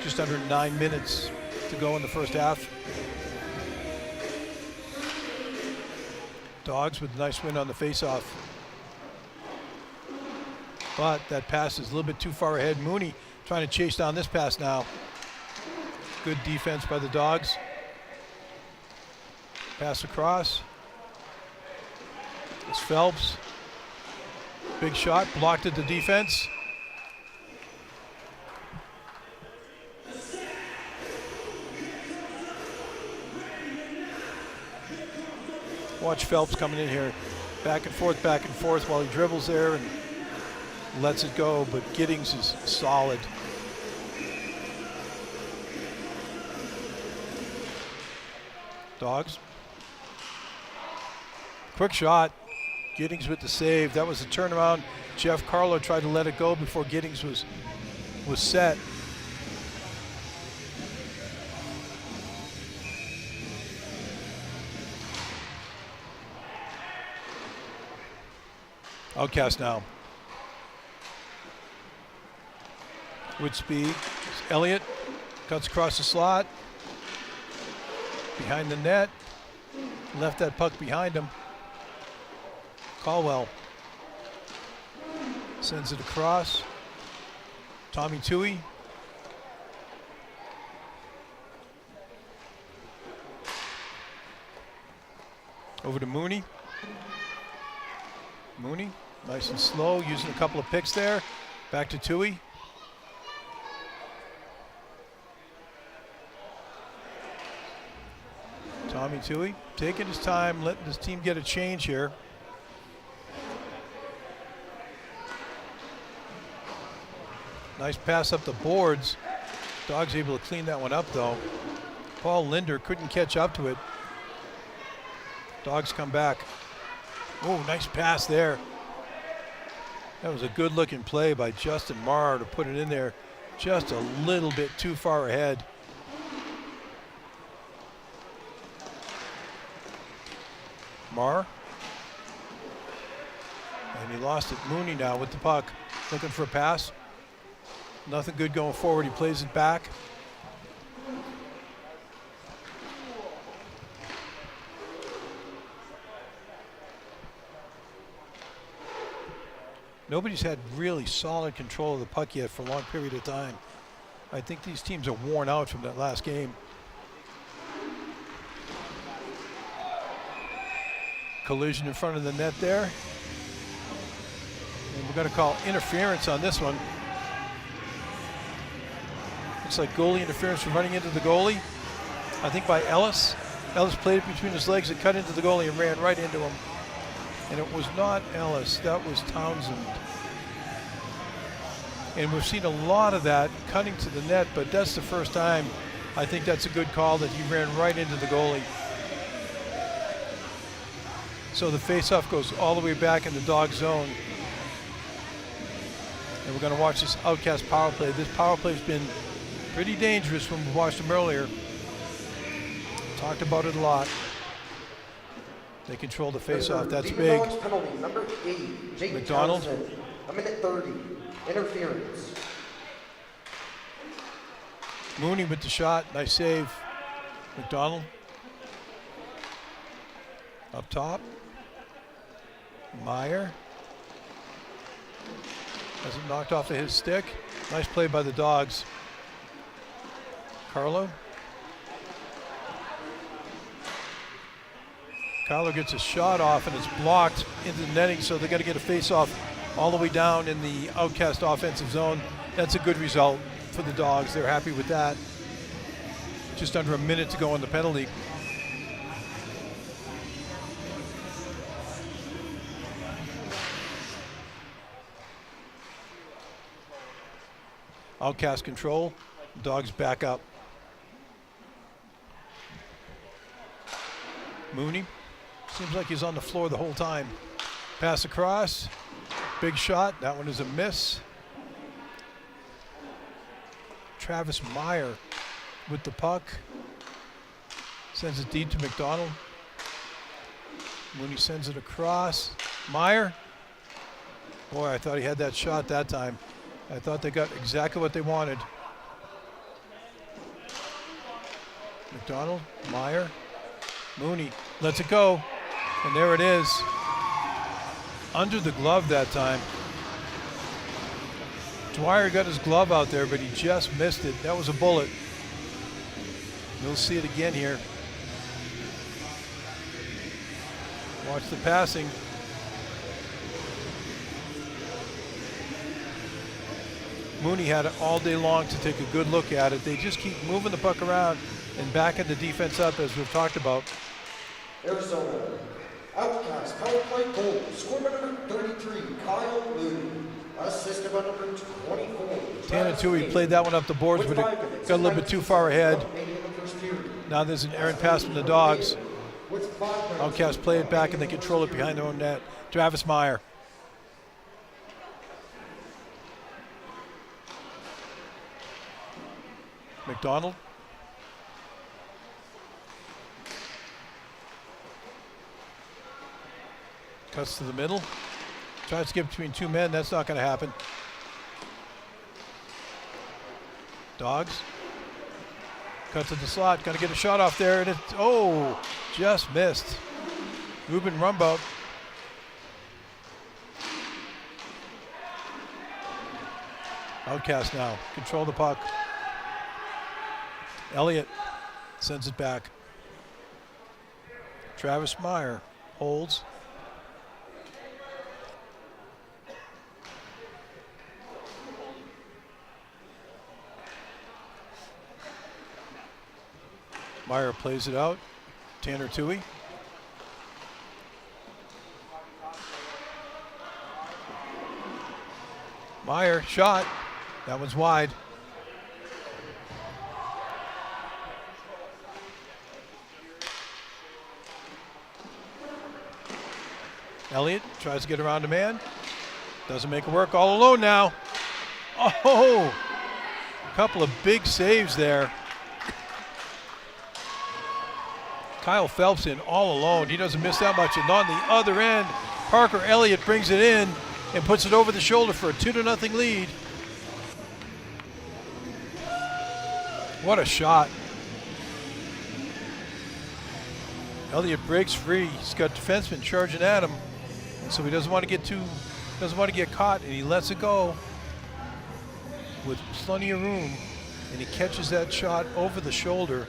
Just under 9 minutes to go in the first half. Dogs with a nice win on the face-off. But that pass is a little bit too far ahead. Mooney trying to chase down this pass now. Good defense by the Dogs. Pass across. It's Phelps. Big shot, blocked at the defense. Watch Phelps coming in here. Back and forth while he dribbles there and lets it go, but Giddings is solid. Dogs. Quick shot. Giddings with the save. That was a turnaround. Jeff Carlo tried to let it go before Giddings was set. Outcast now. With speed. Elliott cuts across the slot. Behind the net. Left that puck behind him. Caldwell sends it across. Tommy Toohey. Over to Mooney. Mooney, nice and slow, using a couple of picks there. Back to Toohey. Tommy Toohey taking his time, letting his team get a change here. Nice pass up the boards. Dogs able to clean that one up though. Paul Linder couldn't catch up to it. Dogs come back. Oh, nice pass there. That was a good looking play by Justin Marr to put it in there just a little bit too far ahead. Marr. And he lost it. Mooney now with the puck. Looking for a pass. Nothing good going forward. He plays it back. Nobody's had really solid control of the puck yet for a long period of time. I think these teams are worn out from that last game. Collision in front of the net there. And we're going to call interference on this one. Looks like goalie interference for running into the goalie. I think by Ellis. Ellis played it between his legs and cut into the goalie and ran right into him. And it was not Ellis, that was Townsend. And we've seen a lot of that cutting to the net, but that's the first time I think that's a good call that he ran right into the goalie. So the face-off goes all the way back in the dog zone. And we're going to watch this Outcast power play. This power play has been pretty dangerous when we watched them earlier. Talked about it a lot. They control the face-off. That's big. Penalty number 8, Jake McDonald. Townsend, a minute 30. Interference. Mooney with the shot. Nice save. McDonald. Up top. Meyer. Has it knocked off of his stick. Nice play by the Dogs. Carlo. Kyler gets a shot off and it's blocked into the netting, so they got to get a face-off all the way down in the Outcast offensive zone. That's a good result for the Dogs. They're happy with that. Just under a minute to go on the penalty. Outcast control. Dogs back up. Mooney. Seems like he's on the floor the whole time. Pass across. Big shot. That one is a miss. Travis Meyer with the puck. Sends it deep to McDonald. Mooney sends it across. Meyer. Boy, I thought he had that shot that time. I thought they got exactly what they wanted. McDonald, Meyer, Mooney lets it go. And there it is. Under the glove that time. Dwyer got his glove out there, but he just missed it. That was a bullet. We'll see it again here. Watch the passing. Mooney had it all day long to take a good look at it. They just keep moving the puck around and backing the defense up, as we've talked about. Arizona, Outcast, power play goal, score by number 33, Kyle Mooney, assisted by number 24. Tanatui played that one up the boards, but it got a little bit too far ahead. Now there's an errant pass from the Dogs. Outcast play it back and they control it behind their own net. Travis Meyer. McDonald. Cuts to the middle. Tries to get between two men. That's not going to happen. Dogs. Cuts to the slot. Got to get a shot off there. And it's, just missed. Ruben Rumbaugh. Outcast now. Control the puck. Elliott sends it back. Travis Meyer holds. Meyer plays it out. Tanner Tui. Meyer shot. That one's wide. Elliott tries to get around a man. Doesn't make it work. All alone now. Oh, a couple of big saves there. Kyle Phelps in all alone. He doesn't miss that much. And on the other end, Parker Elliott brings it in and puts it over the shoulder for a 2-0 lead. What a shot. Elliott breaks free. He's got defensemen charging at him. And so he doesn't want to get caught, and he lets it go with plenty of room. And he catches that shot over the shoulder.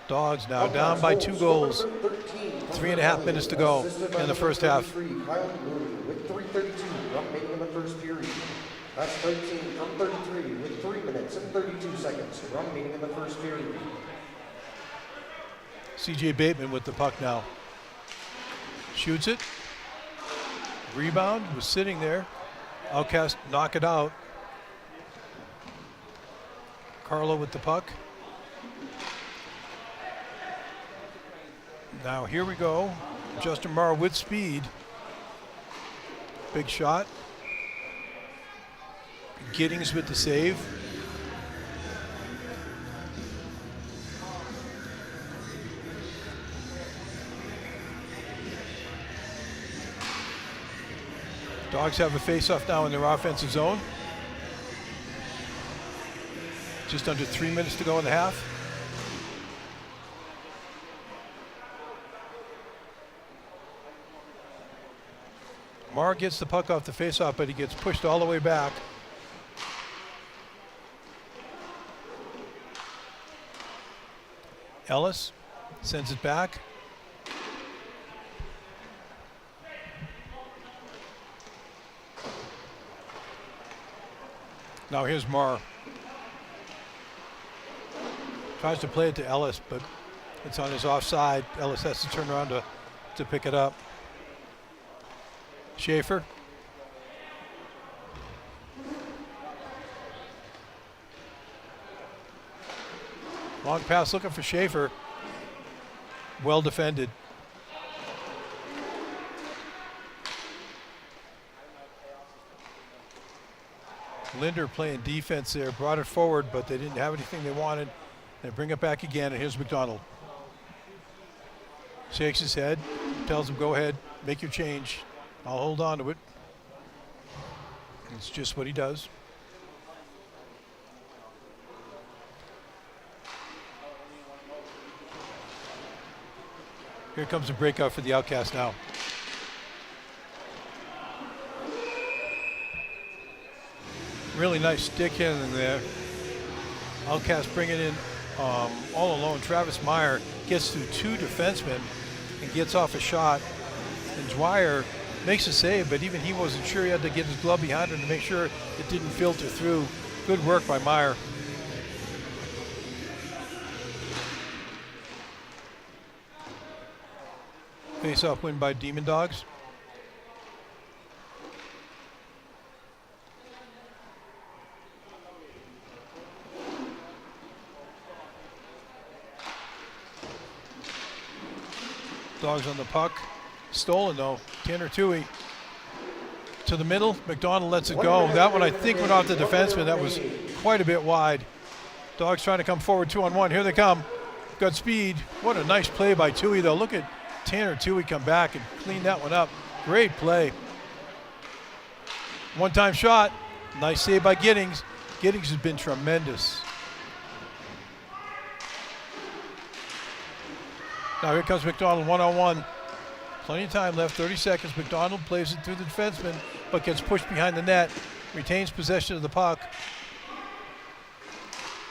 Dogs now down by 2 goals. 3.5 minutes to go in the first half. With 3:32 remaining in the first period. That's 13 from 33 with 3 minutes and 32 seconds remaining in the first period. C.J. Bateman with the puck now. Shoots it. Rebound was sitting there. Outcast knock it out. Carlo with the puck. Now here we go. Justin Marr with speed. Big shot. Giddings with the save. Dogs have a face-off now in their offensive zone. Just under 3 minutes to go in the half. Marr gets the puck off the face-off, but he gets pushed all the way back. Ellis sends it back. Now here's Marr. Tries to play it to Ellis, but it's on his offside. Ellis has to turn around to pick it up. Schaefer. Long pass looking for Schaefer. Well defended. Linder playing defense there, brought it forward, but they didn't have anything they wanted. They bring it back again, and here's McDonald. Shakes his head, tells him, go ahead, make your change. I'll hold on to it. It's just what he does. Here comes a breakout for the Outcasts now. Really nice stick handling there. Outcasts bringing in all alone. Travis Meyer gets through two defensemen and gets off a shot. And Dwyer makes a save, but even he wasn't sure. He had to get his glove behind him to make sure it didn't filter through. Good work by Meyer. Face-off win by Demon Dogs. Dogs on the puck. Stolen though. Tanner Toohey to the middle. McDonald lets it go. That one I think went off the defenseman. That was quite a bit wide. Dogs trying to come forward 2-on-1. Here they come. Got speed. What a nice play by Toohey though. Look at Tanner Toohey come back and clean that one up. Great play. One-time shot. Nice save by Giddings. Giddings has been tremendous. Now here comes McDonald, one-on-one. Plenty of time left, 30 seconds. McDonald plays it through the defenseman, but gets pushed behind the net. Retains possession of the puck.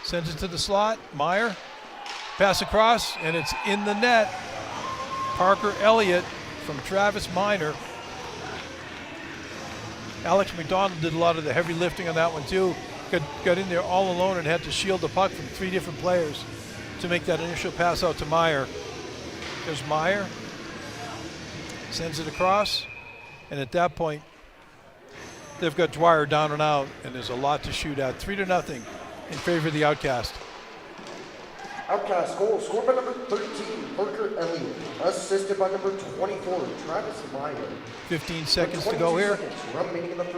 Sends it to the slot. Meyer. Pass across, and it's in the net. Parker Elliott from Travis Minor. Alex McDonald did a lot of the heavy lifting on that one too. Got in there all alone and had to shield the puck from three different players to make that initial pass out to Meyer. There's Meyer. Sends it across. And at that point, they've got Dwyer down and out, and there's a lot to shoot at. 3-0 in favor of the Outcast. Outcast goal scored by number 13, Parker Elliott. Assisted by number 24, Travis Meyer. 15 seconds to go here.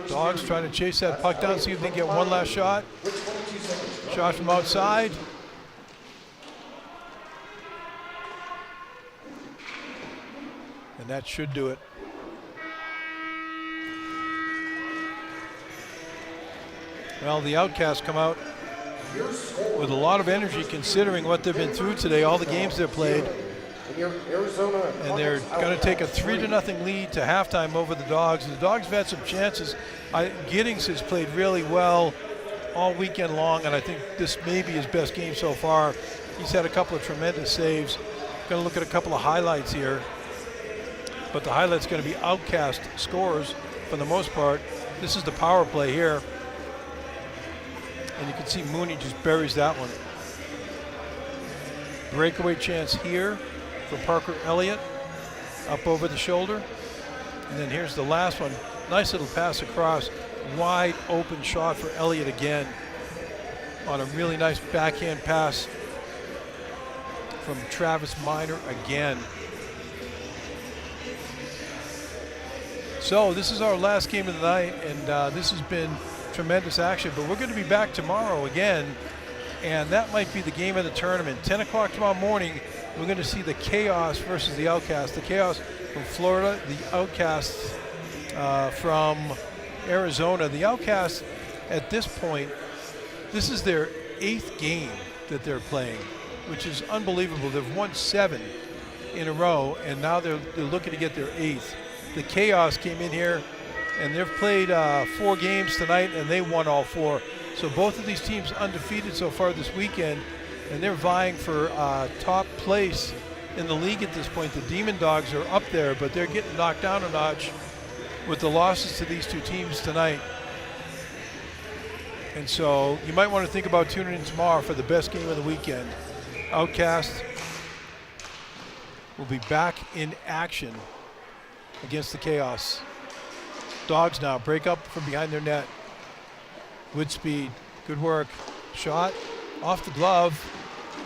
Dogs trying to chase that puck down, see if they can get one last shot. Shot from outside. And that should do it. Well, the Outcasts come out with a lot of energy considering what they've been through today, all the games they've played. And they're going to take a 3-0 lead to halftime over the Dogs. The Dogs have had some chances. Giddings has played really well all weekend long, and I think this may be his best game so far. He's had a couple of tremendous saves. Going to look at a couple of highlights here. But the highlight's going to be Outcast scores for the most part. This is the power play here. And you can see Mooney just buries that one. Breakaway chance here for Parker Elliott. Up over the shoulder. And then here's the last one. Nice little pass across. Wide open shot for Elliott again. On a really nice backhand pass from Travis Minor again. So this is our last game of the night, and this has been tremendous action. But we're going to be back tomorrow again, and that might be the game of the tournament. 10 o'clock tomorrow morning, we're going to see the Chaos versus the Outcasts. The Chaos from Florida, the Outcasts from Arizona. The Outcasts, at this point, this is their 8th game that they're playing, which is unbelievable. They've won 7 in a row, and now they're looking to get their 8th. The Chaos came in here, and they've played 4 games tonight, and they won all 4. So both of these teams undefeated so far this weekend. and they're vying for top place in the league at this point. The Demon Dogs are up there, but they're getting knocked down a notch with the losses to these two teams tonight. And so you might want to think about tuning in tomorrow for the best game of the weekend. Outcasts will be back in action against the Chaos. Dogs now break up from behind their net. Good speed, good work. Shot off the glove,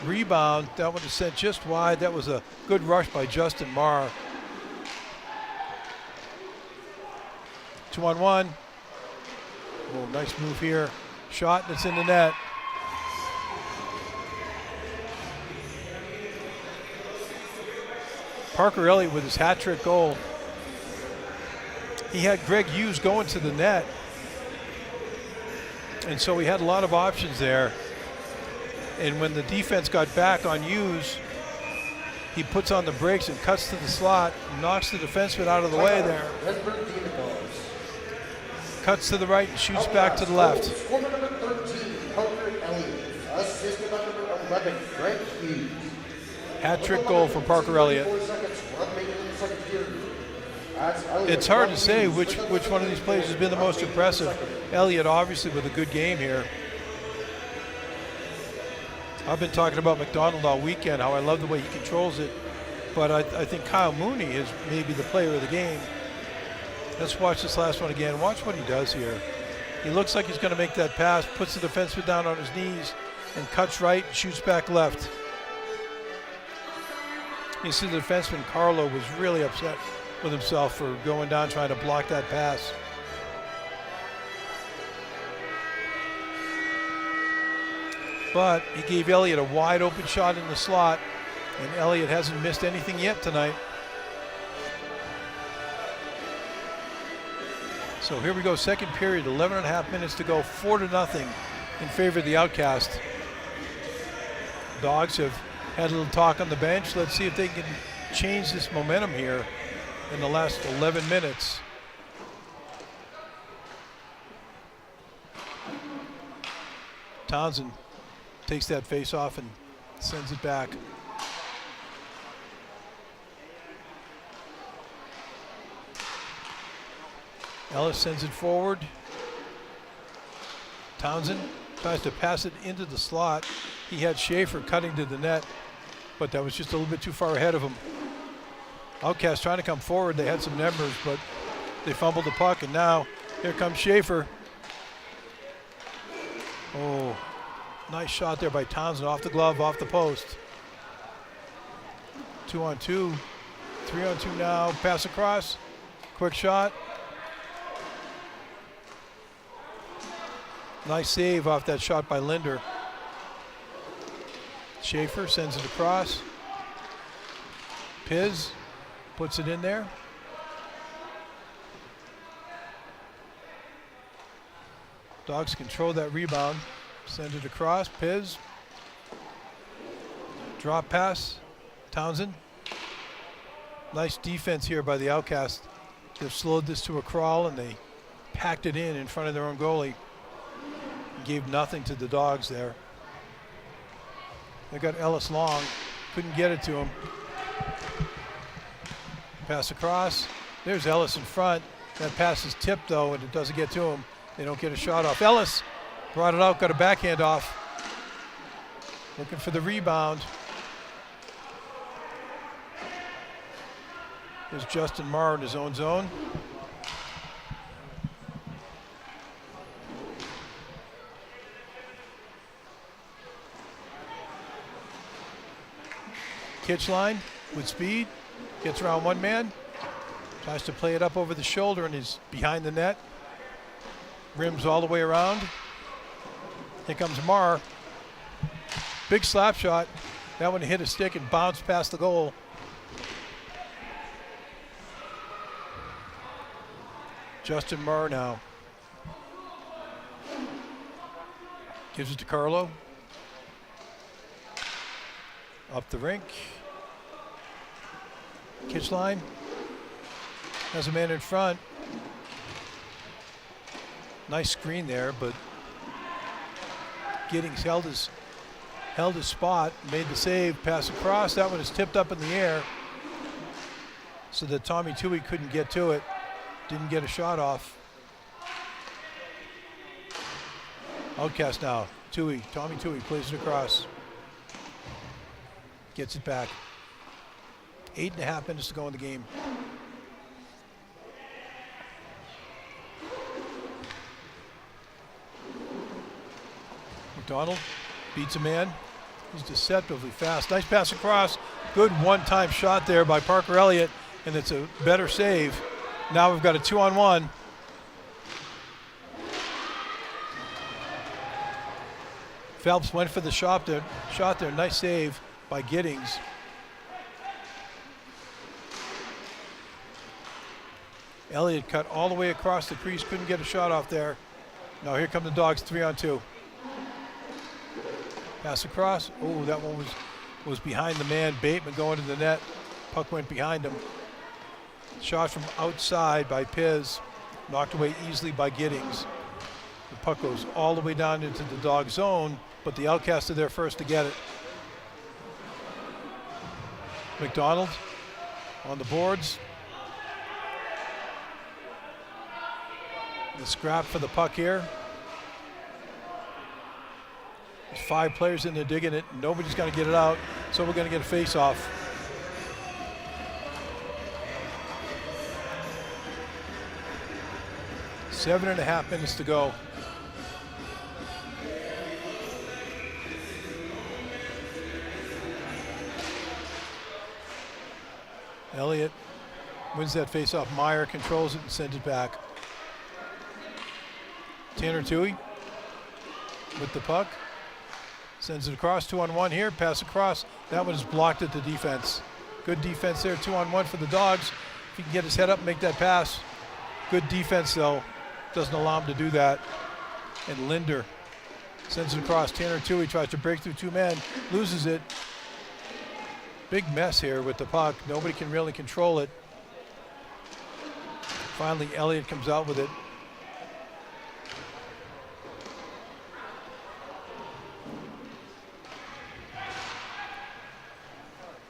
rebound. That one is sent just wide. That was a good rush by Justin Marr. 2-on-1. Oh, nice move here. Shot that's in the net. Parker Elliott with his hat trick goal. He had Greg Hughes going to the net. And so he had a lot of options there. And when the defense got back on Hughes, he puts on the brakes and cuts to the slot, knocks the defenseman out of the way there. Cuts to the right and shoots back to the left. Score number 13, Parker Elliott. Assisted by number 11, Greg Hughes. Hat trick goal for Parker Elliott. It's hard to say which one of these players has been the most impressive. Elliott obviously with a good game here. I've been talking about McDonald all weekend, how I love the way he controls it. But I think Kyle Mooney is maybe the player of the game. Let's watch this last one again. Watch what he does here. He looks like he's going to make that pass, puts the defenseman down on his knees, and cuts right and shoots back left. You see the defenseman, Carlo, was really upset with himself for going down trying to block that pass. But he gave Elliott a wide open shot in the slot, and Elliott hasn't missed anything yet tonight. So here we go, second period, 11 and a half minutes to go, 4-0 in favor of the Outcast. Dogs have had a little talk on the bench. Let's see if they can change this momentum here in the last 11 minutes. Townsend takes that face off and sends it back. Ellis sends it forward. Townsend tries to pass it into the slot. He had Schaefer cutting to the net, but that was just a little bit too far ahead of him. Outcast trying to come forward. They had some numbers, but they fumbled the puck, and now here comes Schaefer. Oh, nice shot there by Townsend off the glove, off the post. 2-on-2, 3-on-2 now. Pass across, quick shot. Nice save off that shot by Linder. Schaefer sends it across. Piz puts it in there. Dogs control that rebound. Send it across. Piz. Drop pass. Townsend. Nice defense here by the Outcast. They've slowed this to a crawl and they packed it in front of their own goalie. Gave nothing to the Dogs there. They got Ellis long. Couldn't get it to him. Pass across. There's Ellis in front. That pass is tipped though, and it doesn't get to him. They don't get a shot off. Ellis brought it out, got a backhand off. Looking for the rebound. There's Justin Marr in his own zone. Kitchline with speed, gets around one man, tries to play it up over the shoulder and is behind the net. Rims all the way around. Here comes Marr. Big slap shot. That one hit a stick and bounced past the goal. Justin Marr now. Gives it to Carlo. Up the rink. Kitchline has a man in front. Nice screen there, but Giddings held his held his spot, made the save, pass across. That one is tipped up in the air so that Tommy Toohey couldn't get to it. Didn't get a shot off. Outcast now. Tommy Toohey plays it across. Gets it back. 8.5 minutes to go in the game. McDonald beats a man. He's deceptively fast. Nice pass across. Good one-time shot there by Parker Elliott, and it's a better save. Now we've got a 2-on-1. Phelps went for the shot there. Nice save by Giddings. Elliott cut all the way across the crease. Couldn't get a shot off there. Now here come the Dogs 3-on-2. Pass across. Oh, that one was behind the man. Bateman going to the net. Puck went behind him. Shot from outside by Piz. Knocked away easily by Giddings. The puck goes all the way down into the Dog zone, but the Outcasts are there first to get it. McDonald on the boards. The scrap for the puck here. There's 5 players in there digging it. Nobody's going to get it out, so we're going to get a face-off. Seven and a half minutes to go. Elliott wins that face-off. Meyer controls it and sends it back. Tanner Toohey with the puck. Sends it across, 2-on-1 here, pass across. That one is blocked at the defense. Good defense there, 2-on-1 for the Dogs. If he can get his head up and make that pass. Good defense though, doesn't allow him to do that. And Linder sends it across. Tanner Toohey tries to break through 2 men, loses it. Big mess here with the puck. Nobody can really control it. Finally, Elliott comes out with it.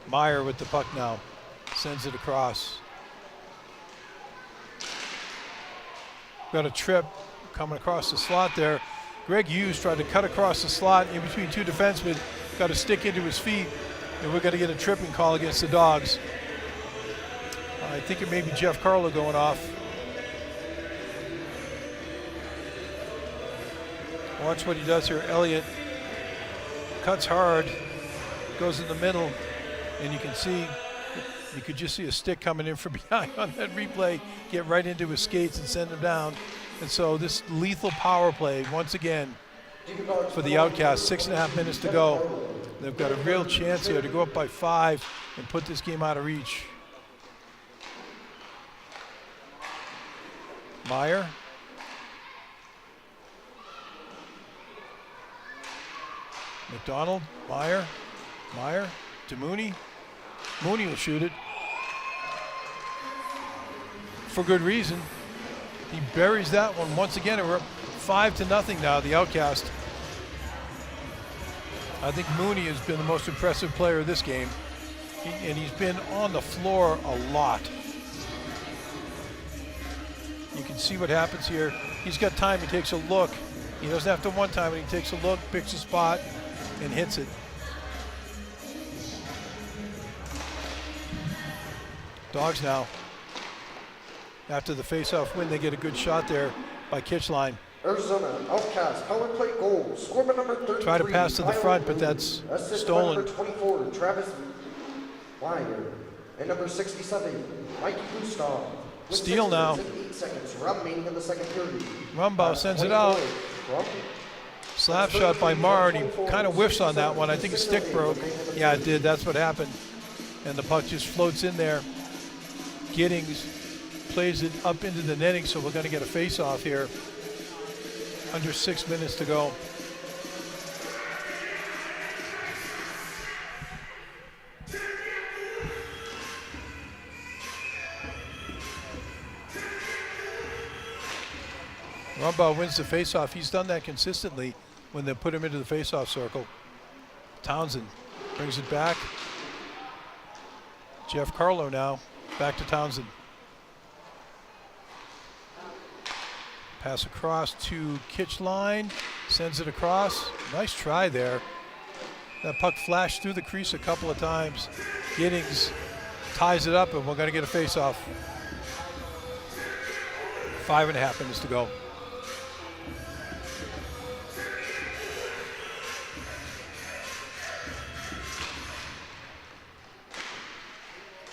Meyer with the puck now, sends it across. Got a trip coming across the slot there. Greg Hughes tried to cut across the slot in between 2 defensemen, got a stick into his feet, and we're going to get a tripping call against the Dogs. I think it may be Jeff Carlo going off. Watch what he does here. Elliott cuts hard, goes in the middle, and you could just see a stick coming in from behind on that replay, get right into his skates and send him down. And so this lethal power play, once again, for the Outcasts, 6.5 minutes to go. They've got a real chance here to go up by 5 and put this game out of reach. Meyer. McDonald, Meyer to Mooney. Mooney will shoot it. For good reason. He buries that one once again, and we're up 5-0 now, the Outcast. I think Mooney has been the most impressive player of this game. And he's been on the floor a lot. You can see what happens here. He's got time, he takes a look. He doesn't have to one time, but he takes a look, picks a spot, and hits it. Dogs now. After the face-off win, they get a good shot there by Kitchline. Arizona Outcast power play goal. Score by number 33. Try to pass to the front, but that's stolen. Number 24, Travis Meyer. And number 67, Mikey Gustav. Steal now. 8 seconds remaining in the second period. Rumbaugh sends it out. Slap shot by Marr, and he kind of whiffs on that one. I think his stick broke. Yeah, it did. That's what happened. And the puck just floats in there. Giddings plays it up into the netting, so we're going to get a face-off here. Under 6 minutes to go. Rumbaugh wins the face-off. He's done that consistently when they put him into the face-off circle. Townsend brings it back. Jeff Carlo now, back to Townsend. Pass across to Kitchline, sends it across. Nice try there. That puck flashed through the crease a couple of times. Giddings ties it up, and we're going to get a face-off. 5.5 minutes to go.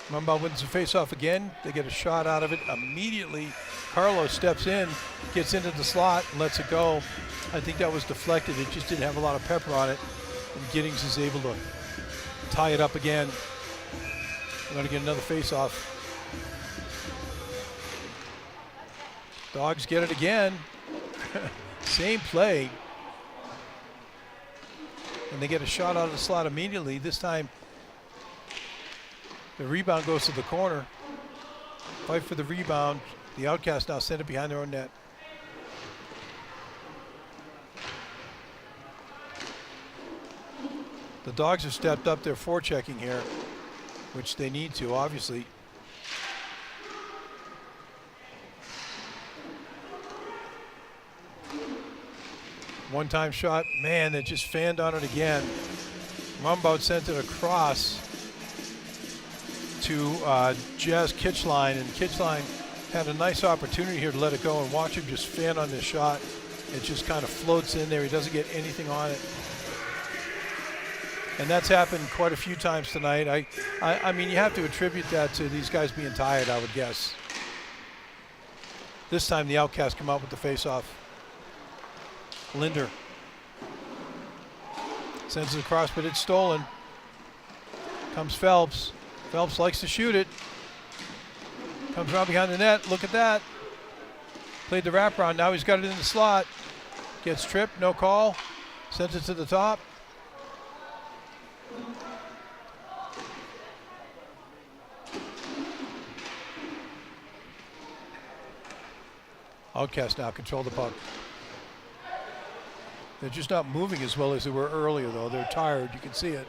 Mumbai wins the face-off again. They get a shot out of it immediately. Carlos steps in, gets into the slot, and lets it go. I think that was deflected. It just didn't have a lot of pepper on it. And Giddings is able to tie it up again. We're going to get another face-off. Dogs get it again. Same play. And they get a shot out of the slot immediately. This time, the rebound goes to the corner. Fight for the rebound. The Outcasts now send it behind their own net. The Dogs have stepped up their forechecking here, which they need to, obviously. One-time shot. Man, they just fanned on it again. Rumbout sent it across to Jazz Kitchline, and Kitchline had a nice opportunity here to let it go, and watch him just fan on this shot. It just kind of floats in there. He doesn't get anything on it. And that's happened quite a few times tonight. I mean, you have to attribute that to these guys being tired, I would guess. This time the Outcasts come out with the face-off. Linder sends it across, but it's stolen. Comes Phelps. Phelps likes to shoot it. Comes around behind the net. Look at that. Played the wraparound. Now he's got it in the slot. Gets tripped. No call. Sends it to the top. Outcasts now control the puck. They're just not moving as well as they were earlier, though. They're tired. You can see it.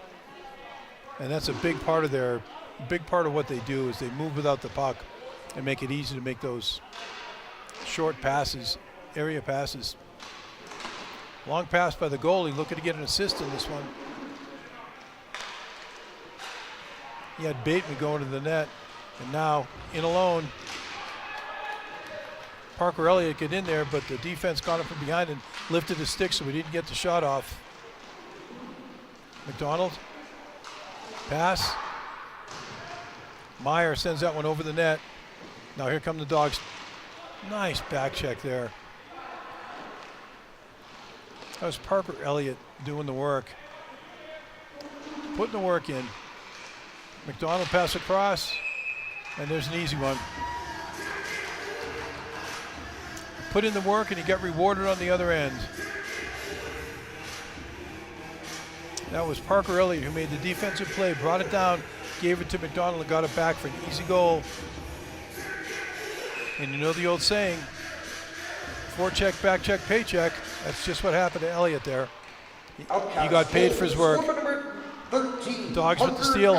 And that's a big part of what they do is they move without the puck and make it easy to make those short passes, area passes. Long pass by the goalie, looking to get an assist in this one. He had Bateman going to the net, and now in alone. Parker Elliott get in there, but the defense got him from behind and lifted his stick, so we didn't get the shot off. McDonald, pass. Meyer sends that one over the net. Now here come the Dogs. Nice back check there. That was Parker Elliott doing the work. Putting the work in. McDonald pass across, and there's an easy one. Put in the work and he got rewarded on the other end. That was Parker Elliott who made the defensive play, brought it down, gave it to McDonald and got it back for an easy goal. And you know the old saying, forecheck, back check, paycheck. That's just what happened to Elliott there. He got paid for his work. Dogs with the steal.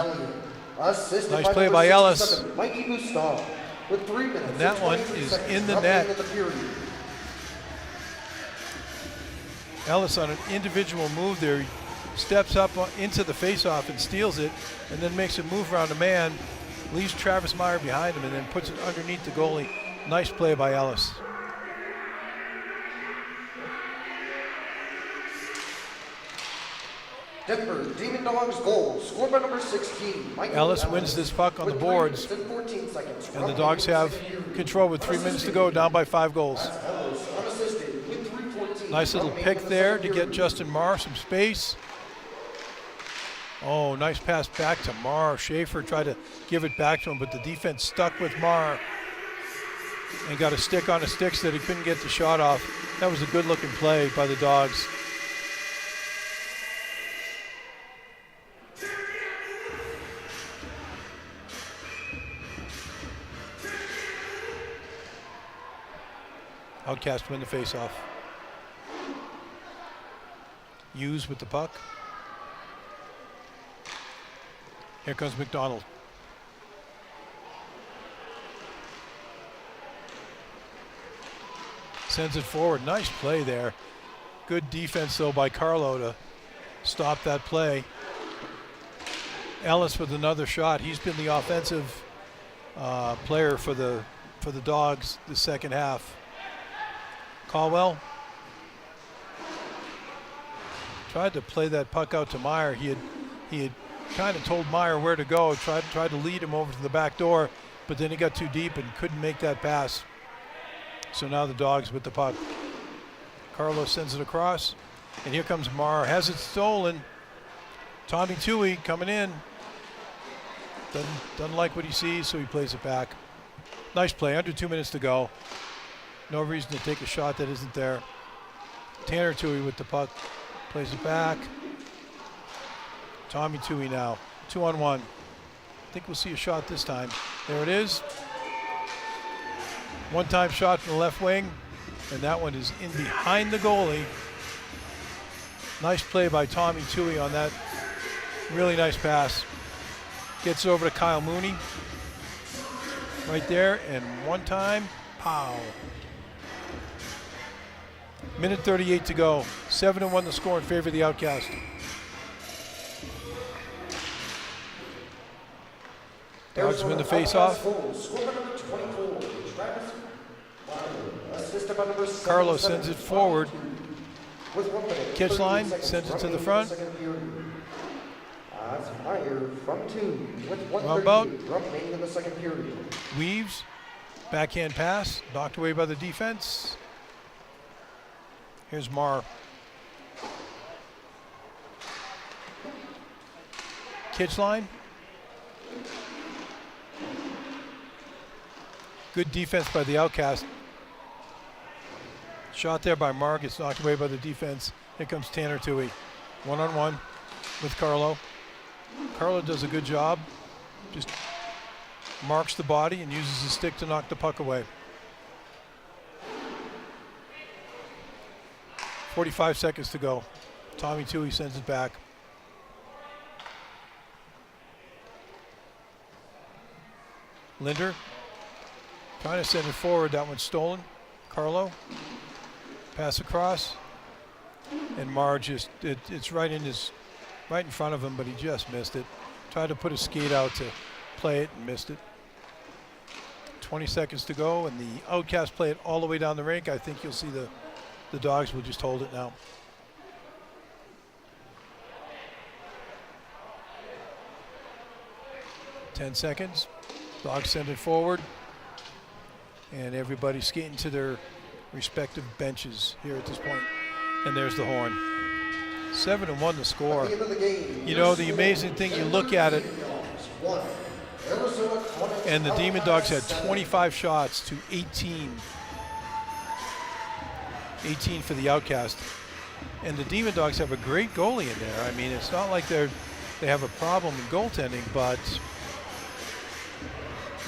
Nice play by Ellis. And that one is in the net. Ellis on an individual move there, he steps up into the faceoff and steals it, and then makes a move around a man, leaves Travis Meyer behind him, and then puts it underneath the goalie. Nice play by Ellis. Denver Demon Dogs goal, scored by number 16. Ellis wins this puck on the boards, and the Dogs have control with 3 minutes to go, down by 5 goals. Nice little pick there to get Justin Marr some space. Oh, nice pass back to Marr. Schaefer tried to give it back to him, but the defense stuck with Marr and got a stick on a stick so that he couldn't get the shot off. That was a good-looking play by the Dogs. Outcast win the faceoff. Hughes with the puck. Here comes McDonald. Sends it forward. Nice play there. Good defense, though, by Carlo to stop that play. Ellis with another shot. He's been the offensive player for the Dogs the second half. Caldwell tried to play that puck out to Meyer. He had kind of told Meyer where to go. Tried to lead him over to the back door, but then he got too deep and couldn't make that pass. So now the Dogs with the puck. Carlos sends it across, and here comes Marr. Has it stolen. Tommy Tui coming in. Doesn't like what he sees, so he plays it back. Nice play. Under 2 minutes to go. No reason to take a shot that isn't there. Tanner Tui with the puck. Plays it back. Tommy Tui now. 2-on-1. I think we'll see a shot this time. There it is. One-time shot from the left wing, and that one is in behind the goalie. Nice play by Tommy Tui on that. Really nice pass. Gets over to Kyle Mooney. Right there, and one time, pow. Minute 38 to go. 7-1 the score in favor of the Outcast. Dogs win the face-off. Carlos sends it forward. Kitchline sends it to the front. Roundabout. Weaves. Backhand pass. Knocked away by the defense. Here's Marr. Kitchline. Good defense by the Outcast. Shot there by Marr, gets knocked away by the defense. Here comes Tanner Tui. 1-on-1 with Carlo. Carlo does a good job. Just marks the body and uses his stick to knock the puck away. 45 seconds to go. Tommy Tui sends it back. Linder trying to send it forward. That one's stolen. Carlo. Pass across. And Marr just, it's right in front of him, but he just missed it. Tried to put his skate out to play it and missed it. 20 seconds to go, and the Outcasts play it all the way down the rink. I think you'll see the Dogs will just hold it now. Ten seconds. Dogs send it forward. And everybody skating to their respective benches here at this point. And there's the horn. 7-1 the score. You know, the amazing thing, you look at it, and the Demon Dogs had 25 shots to 18. 18 for the Outcast. And the Demon Dogs have a great goalie in there. I mean, it's not like they have a problem in goaltending, but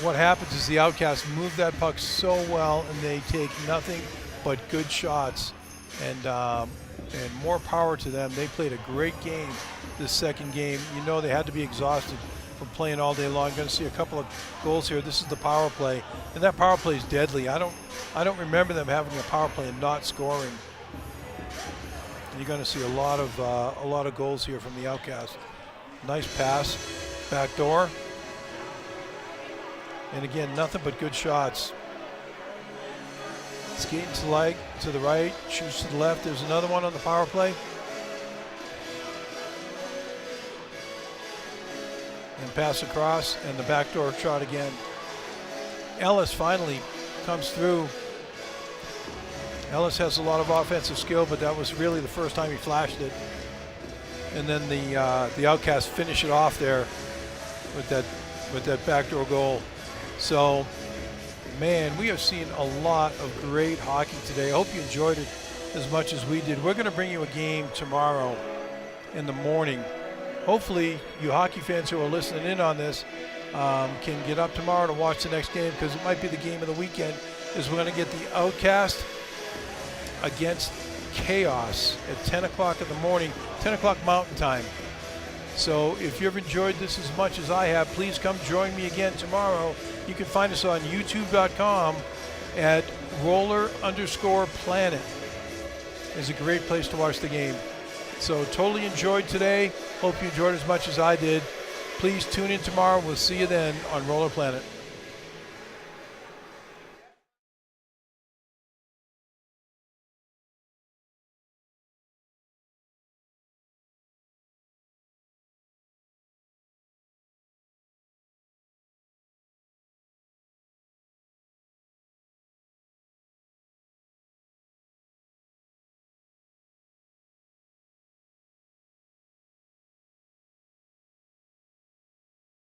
what happens is the Outcasts move that puck so well, and they take nothing but good shots, and more power to them. They played a great game this second game. You know, they had to be exhausted from playing all day long. Going to see a couple of goals here. This is the power play, and that power play is deadly. I don't remember them having a power play and not scoring. And you're going to see a lot of goals here from the Outcasts. Nice pass, back door, and again, nothing but good shots. Skating to the right, shoots to the left. There's another one on the power play. And pass across, and the backdoor shot again. Ellis finally comes through. Ellis has a lot of offensive skill, but that was really the first time he flashed it. And then the Outcasts finish it off there with that backdoor goal. So, man, we have seen a lot of great hockey today. I hope you enjoyed it as much as we did. We're going to bring you a game tomorrow in the morning. Hopefully, you hockey fans who are listening in on this can get up tomorrow to watch the next game, because it might be the game of the weekend. Is we're going to get the Outcast against Chaos at 10 o'clock in the morning, 10 o'clock Mountain Time. So if you've enjoyed this as much as I have, please come join me again tomorrow. You can find us on youtube.com at roller_planet. It's a great place to watch the game. So totally enjoyed today. Hope you enjoyed as much as I did. Please tune in tomorrow. We'll see you then on Roller Planet.